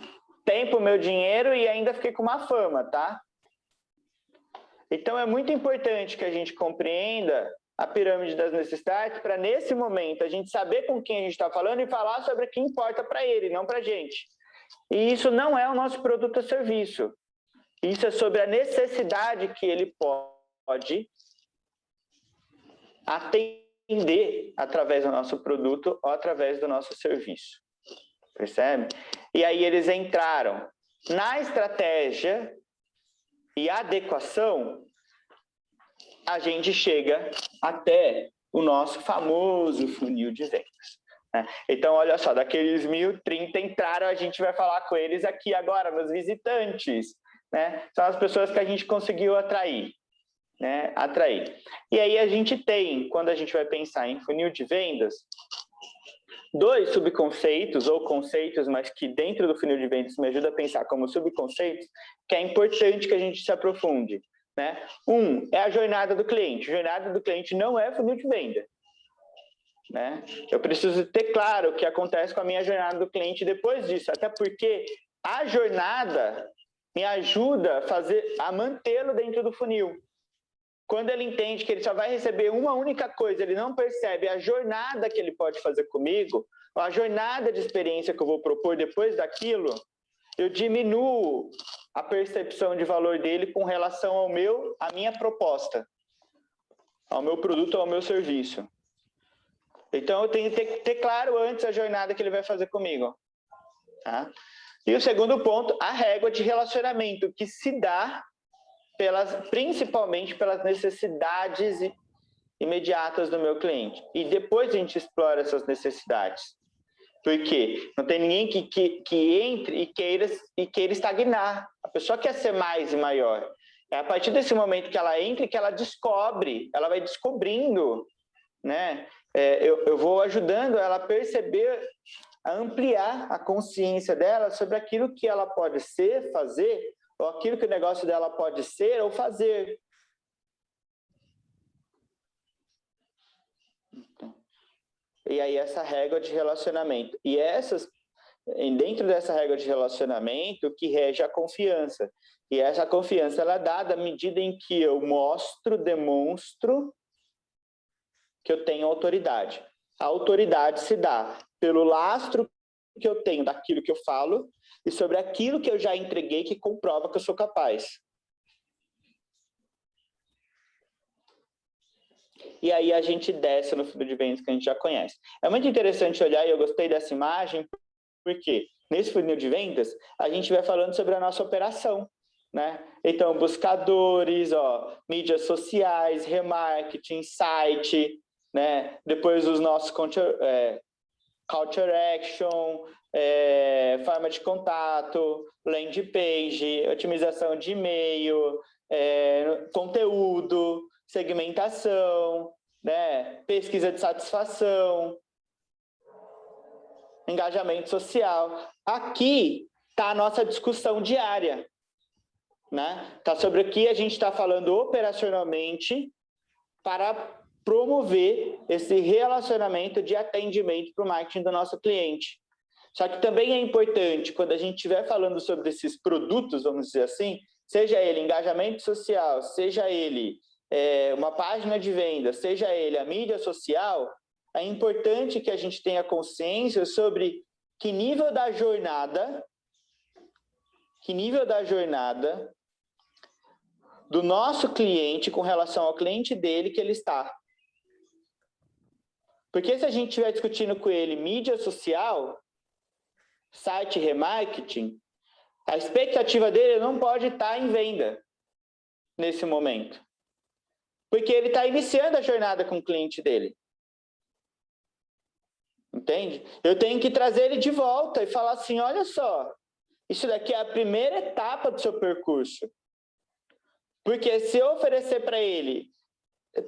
tempo, meu dinheiro e ainda fiquei com uma fama, tá? Então, é muito importante que a gente compreenda a pirâmide das necessidades para, nesse momento, a gente saber com quem a gente está falando e falar sobre o que importa para ele, não para a gente. E isso não é o nosso produto ou serviço. Isso é sobre a necessidade que ele pode atender através do nosso produto ou através do nosso serviço. Percebe? E aí eles entraram na estratégia e adequação, a gente chega até o nosso famoso funil de vendas. Né? Então, olha só, daqueles 1.030 entraram, a gente vai falar com eles aqui agora, meus visitantes. Né? São as pessoas que a gente conseguiu atrair. Né? E aí a gente tem, quando a gente vai pensar em funil de vendas, 2 subconceitos ou conceitos, mas que dentro do funil de vendas me ajuda a pensar como subconceitos, que é importante que a gente se aprofunde. Né? É a jornada do cliente. A jornada do cliente não é funil de venda. Né? Eu preciso ter claro o que acontece com a minha jornada do cliente depois disso, até porque a jornada me ajuda a mantê-lo dentro do funil. Quando ele entende que ele só vai receber uma única coisa, ele não percebe a jornada que ele pode fazer comigo, a jornada de experiência que eu vou propor depois daquilo, eu diminuo a percepção de valor dele com relação à minha proposta, ao meu produto, ao meu serviço. Então, eu tenho que ter claro antes a jornada que ele vai fazer comigo. Tá? E o segundo ponto, a régua de relacionamento, que se dá principalmente pelas necessidades imediatas do meu cliente. E depois a gente explora essas necessidades. Porque não tem ninguém que entre e queira estagnar. A pessoa quer ser mais e maior. É a partir desse momento que ela entra que ela descobre, ela vai descobrindo, né? Eu vou ajudando ela a perceber, a ampliar a consciência dela sobre aquilo que ela pode ser, fazer, ou aquilo que o negócio dela pode ser ou fazer. E aí essa régua de relacionamento. E dentro dessa régua de relacionamento que rege a confiança. E essa confiança ela é dada à medida em que eu demonstro que eu tenho autoridade. A autoridade se dá pelo lastro que eu tenho daquilo que eu falo e sobre aquilo que eu já entreguei que comprova que eu sou capaz. E aí a gente desce no funil de vendas que a gente já conhece. É muito interessante olhar, e eu gostei dessa imagem, porque nesse funil de vendas, a gente vai falando sobre a nossa operação. Né? Então, buscadores, mídias sociais, remarketing, site, né? Depois os nossos call to action, forma de contato, landing page, otimização de e-mail, conteúdo, segmentação, né? Pesquisa de satisfação, engajamento social. Aqui está a nossa discussão diária. Né? Tá sobre o que a gente está falando operacionalmente para promover esse relacionamento de atendimento para o marketing do nosso cliente. Só que também é importante, quando a gente estiver falando sobre esses produtos, vamos dizer assim, seja ele engajamento social, seja ele uma página de venda, seja ele a mídia social, é importante que a gente tenha consciência sobre que nível da jornada do nosso cliente com relação ao cliente dele que ele está. Porque se a gente estiver discutindo com ele mídia social, site remarketing, a expectativa dele não pode estar em venda nesse momento. Porque ele está iniciando a jornada com o cliente dele. Entende? Eu tenho que trazer ele de volta e falar assim, olha só, isso daqui é a primeira etapa do seu percurso. Porque se eu oferecer para ele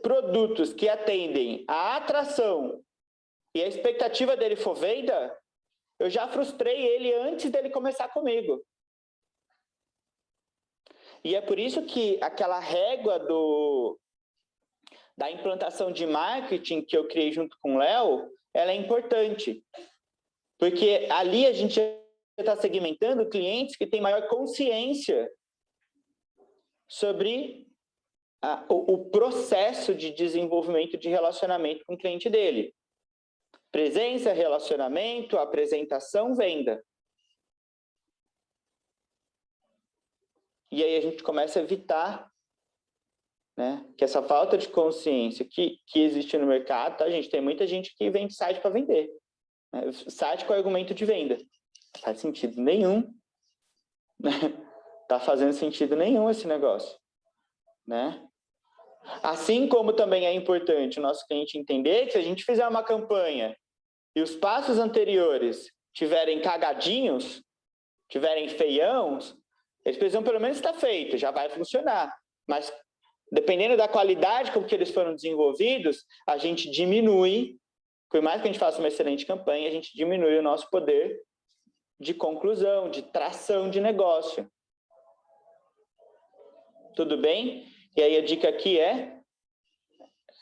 produtos que atendem à atração e a expectativa dele for venda, eu já frustrei ele antes dele começar comigo. E é por isso que aquela régua da implantação de marketing que eu criei junto com o Léo, ela é importante. Porque ali a gente está segmentando clientes que têm maior consciência sobre o processo de desenvolvimento de relacionamento com o cliente dele. Presença, relacionamento, apresentação, venda. E aí a gente começa a evitar, né, que essa falta de consciência que existe no mercado, tá, gente? Tem muita gente que vende site para vender. Né? Site com argumento de venda. Não faz sentido nenhum. Né? Tá fazendo sentido nenhum esse negócio. Né? Assim como também é importante o nosso cliente entender que se a gente fizer uma campanha e os passos anteriores tiverem cagadinhos, tiverem feiões, eles precisam pelo menos estar feito, já vai funcionar. Mas dependendo da qualidade com que eles foram desenvolvidos, a gente diminui, por mais que a gente faça uma excelente campanha, a gente diminui o nosso poder de conclusão, de tração de negócio. Tudo bem? E aí a dica aqui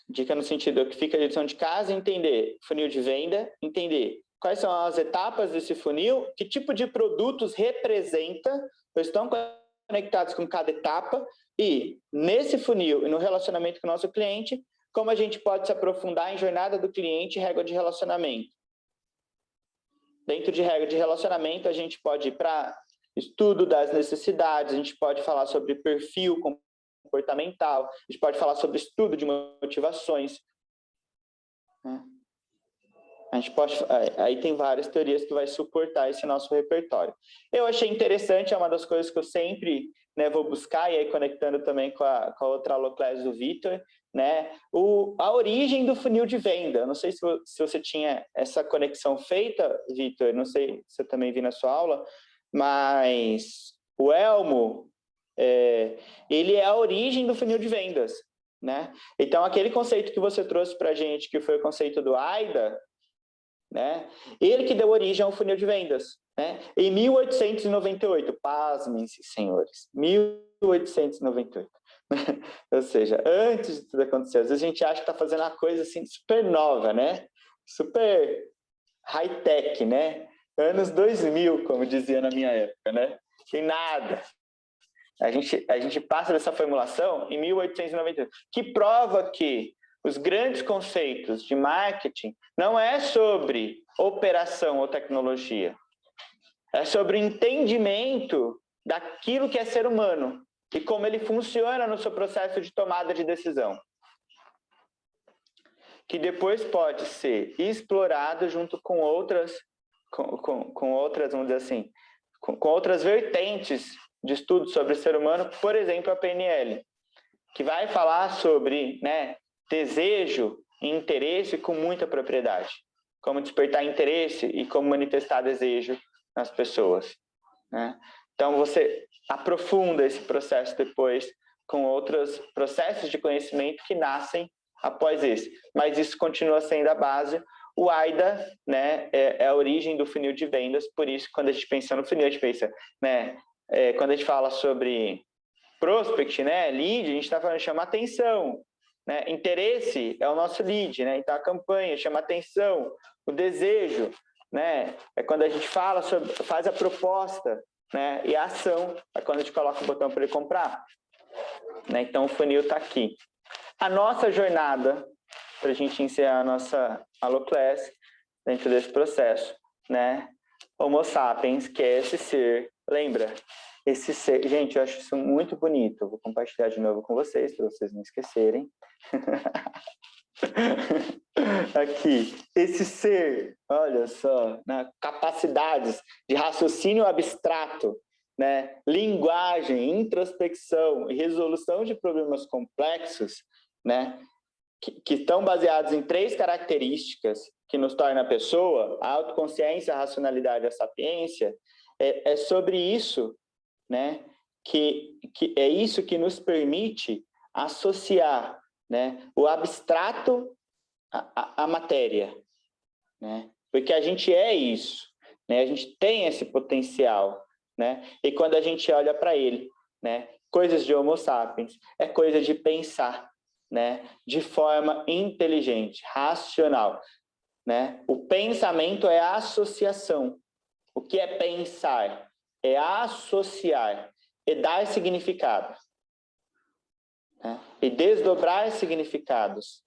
dica no sentido que fica a lição de casa, entender funil de venda, entender quais são as etapas desse funil, que tipo de produtos representa, estão conectados com cada etapa, e nesse funil e no relacionamento com o nosso cliente, como a gente pode se aprofundar em jornada do cliente e régua de relacionamento. Dentro de regra de relacionamento, a gente pode ir para estudo das necessidades, a gente pode falar sobre perfil comportamental, a gente pode falar sobre estudo de motivações. Né? A gente pode, aí tem várias teorias que vai suportar esse nosso repertório. Eu achei interessante, é uma das coisas que eu sempre, né, vou buscar, e aí conectando também com a outra auloclass do Vitor, né, a origem do funil de venda. Eu não sei se você tinha essa conexão feita, Vitor, não sei se eu também vi na sua aula, mas o Elmo, ele é a origem do funil de vendas. Né? Então, aquele conceito que você trouxe para a gente, que foi o conceito do AIDA, né? Ele que deu origem ao funil de vendas, né? Em 1898, pasmem-se, senhores, 1898, ou seja, antes de tudo acontecer. Às vezes a gente acha que está fazendo uma coisa assim super nova, né? Super high-tech, né? Anos 2000, como dizia na minha época, né? Tem nada. A gente passa dessa formulação em 1898, que prova que os grandes conceitos de marketing não é sobre operação ou tecnologia. É sobre o entendimento daquilo que é ser humano e como ele funciona no seu processo de tomada de decisão. Que depois pode ser explorado junto com outras, com outras, vamos dizer assim, com outras vertentes de estudo sobre o ser humano, por exemplo, a PNL, que vai falar sobre, né, desejo e interesse com muita propriedade. Como despertar interesse e como manifestar desejo nas pessoas. Né? Então, você aprofunda esse processo depois com outros processos de conhecimento que nascem após esse. Mas isso continua sendo a base. O AIDA, né, é a origem do funil de vendas, por isso, quando a gente pensa no funil, a gente pensa, né, quando a gente fala sobre prospect, né, lead, a gente está falando de chamar atenção. Né? Interesse é o nosso lead, né? Então a campanha chama atenção, o desejo, né? É quando a gente fala sobre, faz a proposta, né? E a ação é quando a gente coloca o botão para ele comprar, né? Então o funil está aqui. a nossa jornada, para a gente encerrar a nossa Aloclass dentro desse processo, né? Homo sapiens, que é esse ser, lembra? Esse ser, gente, eu acho isso muito bonito. Eu vou compartilhar de novo com vocês, para vocês não esquecerem. Aqui, esse ser, olha só, né? Capacidades de raciocínio abstrato, né? Linguagem, introspecção e resolução de problemas complexos, né? Que estão baseados em 3 características que nos torna a pessoa: a autoconsciência, a racionalidade e a sapiência. É sobre isso, né? Que é isso que nos permite associar, né, o abstrato à matéria, né? Porque a gente é isso, né? A gente tem esse potencial, né? E quando a gente olha para ele, né, coisas de Homo sapiens é coisa de pensar, né, de forma inteligente, racional, né? O pensamento é a associação. O que é pensar? É associar, é dar significado, né? E desdobrar significados,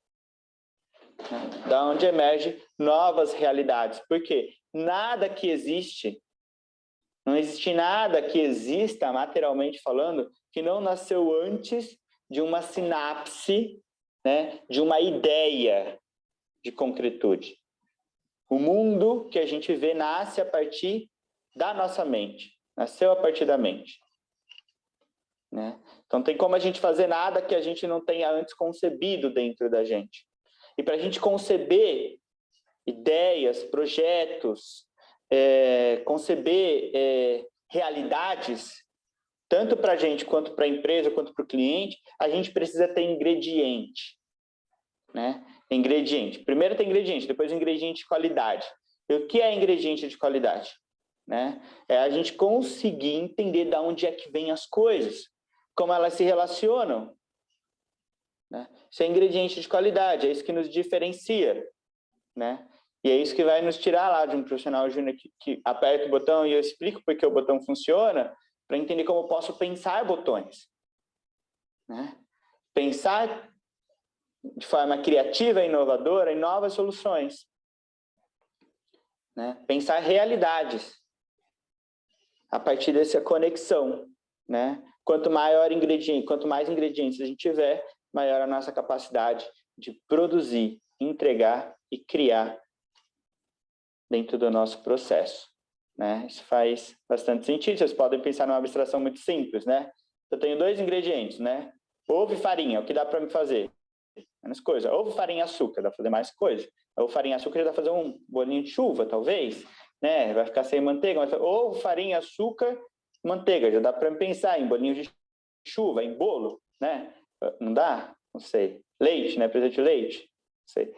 né? Da onde emergem novas realidades. Porque nada que existe, não existe nada que exista materialmente falando que não nasceu antes de uma sinapse, né, de uma ideia de concretude. O mundo que a gente vê nasce a partir da nossa mente, nasceu a partir da mente, né? Então não tem como a gente fazer nada que a gente não tenha antes concebido dentro da gente. E para a gente conceber ideias, projetos, conceber realidades, tanto para a gente, quanto para a empresa, quanto para o cliente, a gente precisa ter ingrediente, né? Ingrediente. Primeiro tem ingrediente, depois ingrediente de qualidade. E o que é ingrediente de qualidade? Né? É a gente conseguir entender de onde é que vêm as coisas, como elas se relacionam, né? Isso é ingrediente de qualidade, é isso que nos diferencia, né? E é isso que vai nos tirar lá de um profissional júnior que aperta o botão e eu explico porque o botão funciona, para entender como eu posso pensar botões, né? Pensar de forma criativa e inovadora em novas soluções, né? Pensar realidades a partir dessa conexão, né? Quanto mais ingredientes a gente tiver, maior a nossa capacidade de produzir, entregar e criar dentro do nosso processo, né? Isso faz bastante sentido. Vocês podem pensar numa abstração muito simples, né? Eu tenho 2 ingredientes, né? Ovo e farinha, o que dá para me fazer? Menos coisa. Ovo, farinha e açúcar, dá para fazer mais coisa. Ovo, farinha e açúcar, já dá para fazer um bolinho de chuva, talvez, né? Vai ficar sem manteiga. Mas ovo, farinha, açúcar, manteiga, já dá para me pensar em bolinho de chuva, em bolo, né? Não dá? Não sei. Leite, né? Presente de leite? Não sei.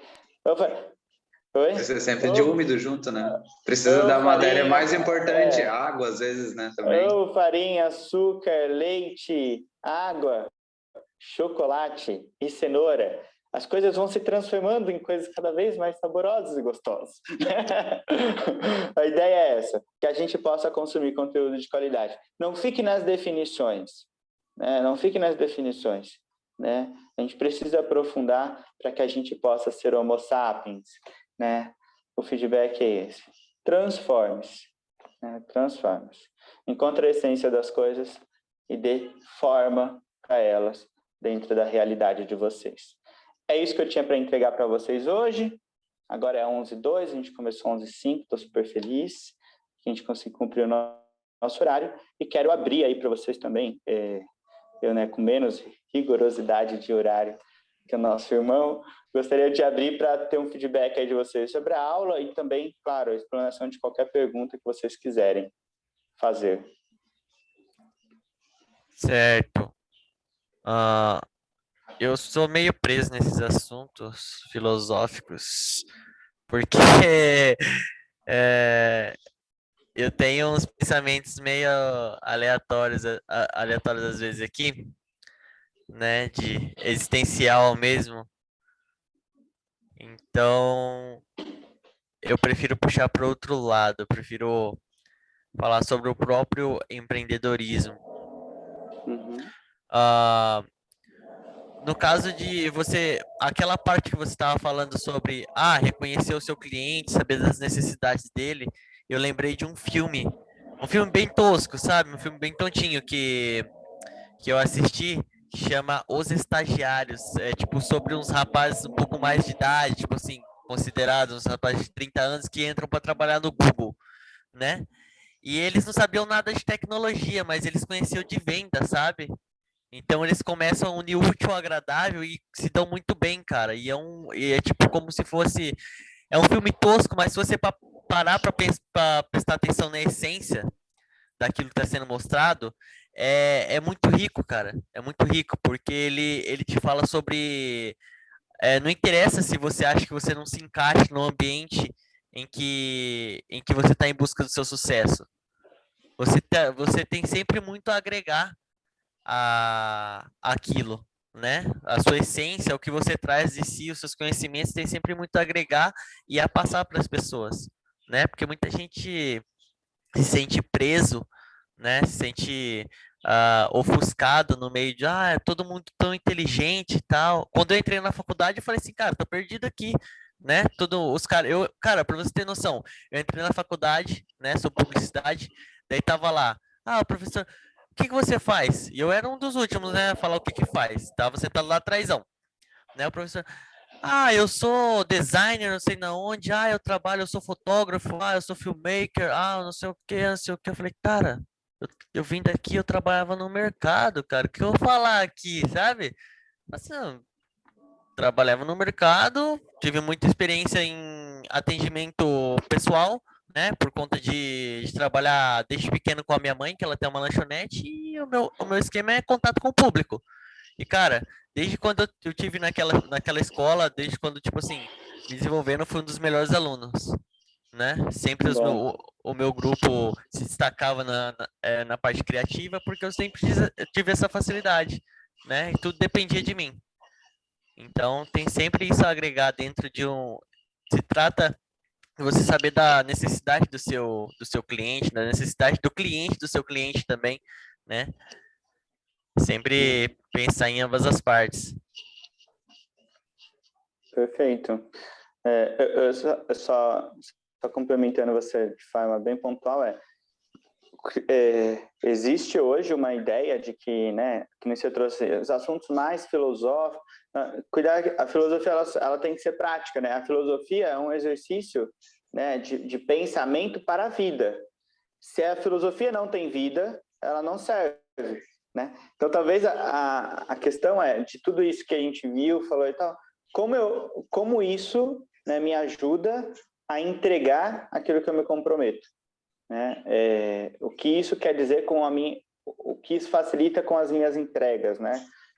Oi? Precisa sempre de úmido junto, né? Precisa da matéria mais importante, água, às vezes, né? Também. Ovo, farinha, açúcar, leite, água, chocolate e cenoura. As coisas vão se transformando em coisas cada vez mais saborosas e gostosas. A ideia é essa, que a gente possa consumir conteúdo de qualidade. Não fique nas definições, né? Não fique nas definições, né? A gente precisa aprofundar para que a gente possa ser Homo sapiens, né? O feedback é esse. Transforme-se, né? Transforme-se. Encontre a essência das coisas e dê forma para elas dentro da realidade de vocês. É isso que eu tinha para entregar para vocês hoje. Agora é 11h02, a gente começou 11h05, estou super feliz que a gente conseguiu cumprir o nosso horário. E quero abrir aí para vocês também, eu, né, com menos rigorosidade de horário que o nosso irmão, gostaria de abrir para ter um feedback aí de vocês sobre a aula e também, claro, a explanação de qualquer pergunta que vocês quiserem fazer. Certo. Eu sou meio preso nesses assuntos filosóficos, porque eu tenho uns pensamentos meio aleatórios às vezes aqui, né, de existencial mesmo. Então, eu prefiro puxar para o outro lado, eu prefiro falar sobre o próprio empreendedorismo. Uhum. no caso de você, aquela parte que você estava falando sobre, reconhecer o seu cliente, saber das necessidades dele, eu lembrei de um filme bem tosco, sabe? Um filme bem tontinho que eu assisti, que chama Os Estagiários. É tipo sobre uns rapazes um pouco mais de idade, tipo assim, considerados uns rapazes de 30 anos que entram para trabalhar no Google, né? E eles não sabiam nada de tecnologia, mas eles conheciam de venda, sabe? Então eles começam a unir o útil ao agradável e se dão muito bem, cara. E é tipo como se fosse. É um filme tosco, mas se você parar para prestar atenção na essência daquilo que está sendo mostrado, é muito rico, cara. É muito rico, porque ele te fala sobre. Não interessa se você acha que você não se encaixa no ambiente em que você está em busca do seu sucesso. Você tem sempre muito a agregar aquilo, né? A sua essência, o que você traz de si, os seus conhecimentos, tem sempre muito a agregar e a passar para as pessoas, né? Porque muita gente se sente preso, né? Se sente ofuscado no meio de, é todo mundo tão inteligente e tal. Quando eu entrei na faculdade, eu falei assim, cara, tô perdido aqui, né? Cara, para você ter noção, eu entrei na faculdade, né? Sou publicidade, daí tava lá, professor, o que que você faz? E eu era um dos últimos, né, a falar o que que faz. Tava sentado lá atrásão, né? O professor, eu sou designer, não sei na onde. Eu trabalho, eu sou fotógrafo. Eu sou filmmaker. Não sei o que, não sei o que. Eu falei, cara, eu vim daqui, eu trabalhava no mercado, cara. O que eu vou falar aqui, sabe? Assim, eu trabalhava no mercado, tive muita experiência em atendimento pessoal, né? Por conta de trabalhar desde pequeno com a minha mãe, que ela tem uma lanchonete, e o meu esquema é contato com o público. E, cara, desde quando eu tive naquela escola, desde quando, tipo assim, me desenvolvendo, eu fui um dos melhores alunos, né? Sempre Bom, o meu grupo se destacava na parte criativa, porque eu sempre tive essa facilidade, né? E tudo dependia de mim. Então, tem sempre isso a agregar dentro de um. Se trata de você saber da necessidade do seu cliente, da necessidade do cliente do seu cliente também, né? Sempre pensar em ambas as partes. perfeito. Eu só complementando você de forma bem pontual, existe hoje uma ideia de que, né, que você trouxe, os assuntos mais filosóficos, a filosofia ela tem que ser prática, né? A filosofia é um exercício, né, de pensamento para a vida. Se a filosofia não tem vida, ela não serve, né? Então, talvez a questão de tudo isso que a gente viu, falou e tal, como isso, né, me ajuda a entregar aquilo que eu me comprometo, né? O que isso quer dizer o que isso facilita com as minhas entregas, né?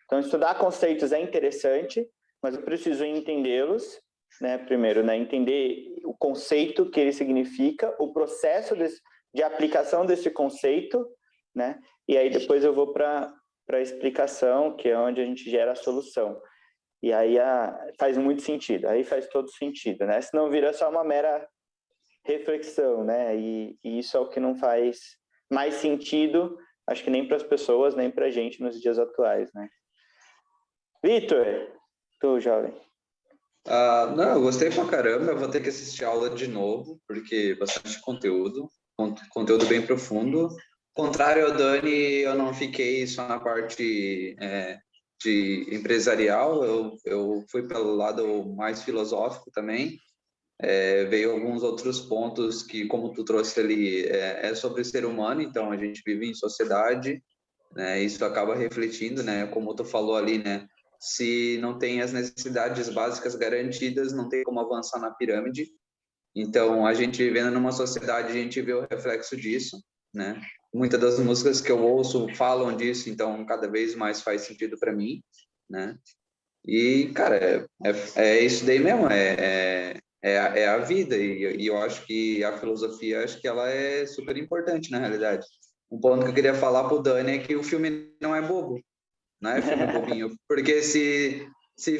Então, estudar conceitos é interessante, mas eu preciso entendê-los, né? Primeiro, né? Entender o conceito que ele significa, o processo de aplicação desse conceito, né? E aí depois eu vou para a explicação, que é onde a gente gera a solução. E aí faz muito sentido, aí faz todo sentido, né? Senão vira só uma mera reflexão, né? E isso é o que não faz mais sentido, acho que nem para as pessoas, nem para a gente nos dias atuais, né? Vitor, tu, jovem. Não, eu gostei pra caramba, eu vou ter que assistir a aula de novo, porque bastante conteúdo bem profundo. Contrário ao Dani, eu não fiquei só na parte de empresarial, eu fui pelo lado mais filosófico também. Veio alguns outros pontos que, como tu trouxe ali, é sobre o ser humano, então a gente vive em sociedade, né? Isso acaba refletindo, né? Como tu falou ali, né? Se não tem as necessidades básicas garantidas, não tem como avançar na pirâmide. Então, a gente vivendo numa sociedade, a gente vê o reflexo disso, né? Muitas das músicas que eu ouço falam disso, então cada vez mais faz sentido para mim, né? E, cara, é isso daí mesmo, é a vida, e eu acho que a filosofia, acho que ela é super importante na realidade. Um ponto que eu queria falar pro Dani é que o filme não é bobo, não é filme bobinho, porque se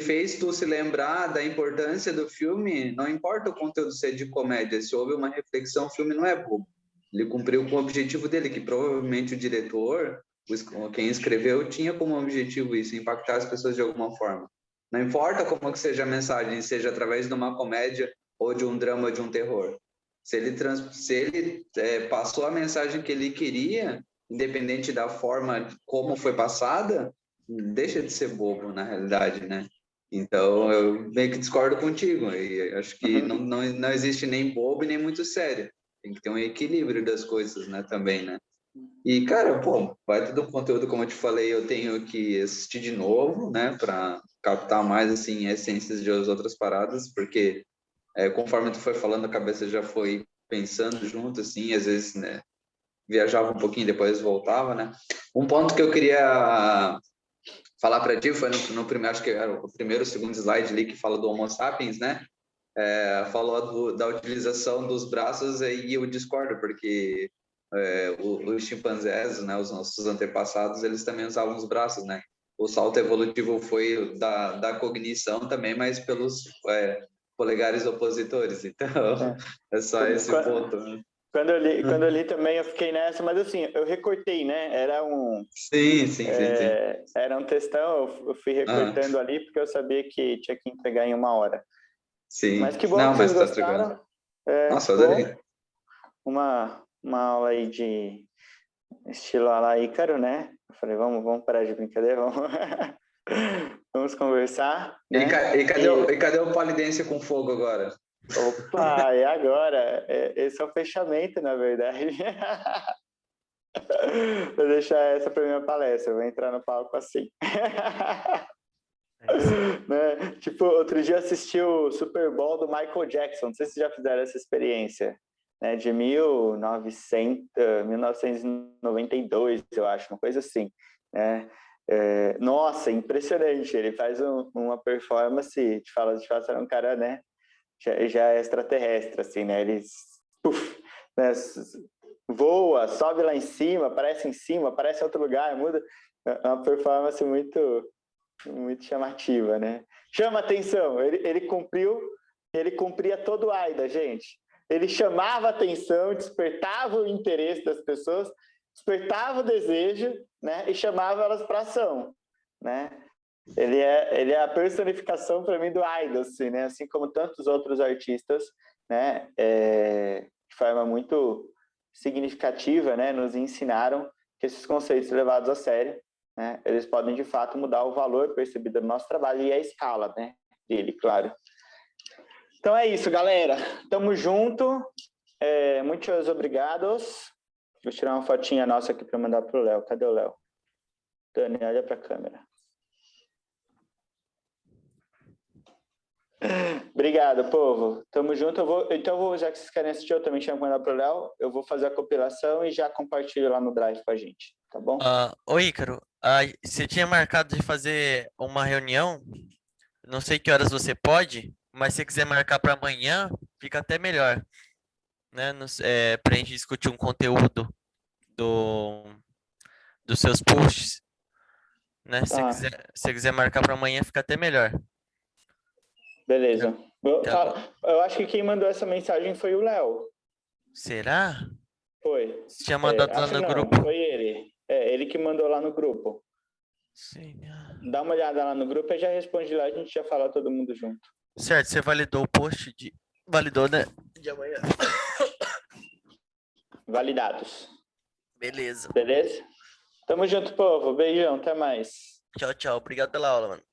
fez tu se lembrar da importância do filme, não importa o conteúdo ser de comédia, se houve uma reflexão, o filme não é bobo. Ele cumpriu com o objetivo dele, que provavelmente o diretor quem escreveu tinha como objetivo isso, impactar as pessoas de alguma forma. Não importa como que seja a mensagem, seja através de uma comédia ou de um drama ou de um terror. Se ele passou a mensagem que ele queria, independente da forma como foi passada, deixa de ser bobo, na realidade, né? Então, eu meio que discordo contigo. E acho que não existe nem bobo e nem muito sério. Tem que ter um equilíbrio das coisas, né? Também, né? E, cara, pô, vai todo o conteúdo, como eu te falei, eu tenho que assistir de novo, né? Para captar mais, assim, essências de outras paradas, porque conforme tu foi falando, a cabeça já foi pensando junto, assim, às vezes, né? Viajava um pouquinho, depois voltava, né? Um ponto que eu queria falar para ti foi no primeiro, acho que era o primeiro, segundo slide ali que fala do Homo sapiens, né? Falou da utilização dos braços e eu discordo, porque os chimpanzés, né, os nossos antepassados, eles também usavam os braços, né? O salto evolutivo foi da cognição também, mas pelos polegares opositores. Então, é só esse ponto, né? Quando eu li também, eu fiquei nessa, mas assim, eu recortei, né? Era um... Sim. Era um textão, eu fui recortando ali, porque eu sabia que tinha que entregar em 1 hora. Sim. Mas que bom Não, que vocês mas tá gostaram. Nossa, eu adorei. Uma aula aí de estilo a la Ícaro, né? Eu falei, vamos parar de brincadeira, vamos conversar, né? E cadê o Polidência com fogo agora? Opa, e agora? Esse é o fechamento, na verdade. Vou deixar essa para minha palestra, eu vou entrar no palco assim. Né? Tipo, outro dia eu assisti o Super Bowl do Michael Jackson, não sei se vocês já fizeram essa experiência, né? De 1992, eu acho, uma coisa assim, né? Nossa, impressionante, ele faz uma performance, te falo, era um cara, né? Já é extraterrestre, assim, né? Ele né? Voa, sobe lá em cima, aparece em outro lugar, muda. É uma performance muito chamativa, né? Chama atenção, ele cumpria todo o AIDA, gente. Ele chamava atenção, despertava o interesse das pessoas, despertava o desejo, né? E chamava elas para ação, né? Ele é a personificação para mim do AIDA, assim, né? Assim como tantos outros artistas, né? De forma muito significativa, né? Nos ensinaram que esses conceitos levados a sério, né, eles podem, de fato, mudar o valor percebido no nosso trabalho e a escala, né, dele, claro. Então é isso, galera. Tamo junto. Muitos obrigados. Vou tirar uma fotinha nossa aqui para mandar pro Léo. Cadê o Léo? Dani, olha para a câmera. Obrigado, povo. Tamo junto. Já que vocês querem assistir, eu também chamo mandar pro Léo. Eu vou fazer a compilação e já compartilho lá no Drive com a gente, tá bom? Ô Ícaro, você tinha marcado de fazer uma reunião, não sei que horas você pode, mas se você quiser marcar para amanhã, fica até melhor, né? Para a gente discutir um conteúdo dos seus posts, né? Se você quiser marcar para amanhã, fica até melhor. Beleza. Tá. Eu acho que quem mandou essa mensagem foi o Léo. Será? Foi. Você tinha mandado lá no grupo? Foi ele. Ele que mandou lá no grupo. Sim. Dá uma olhada lá no grupo e já responde lá, a gente já fala todo mundo junto. Certo, você validou o post Validou, né? De amanhã. Validados. Beleza. Beleza? Tamo junto, povo. Beijão, até mais. Tchau, tchau. Obrigado pela aula, mano.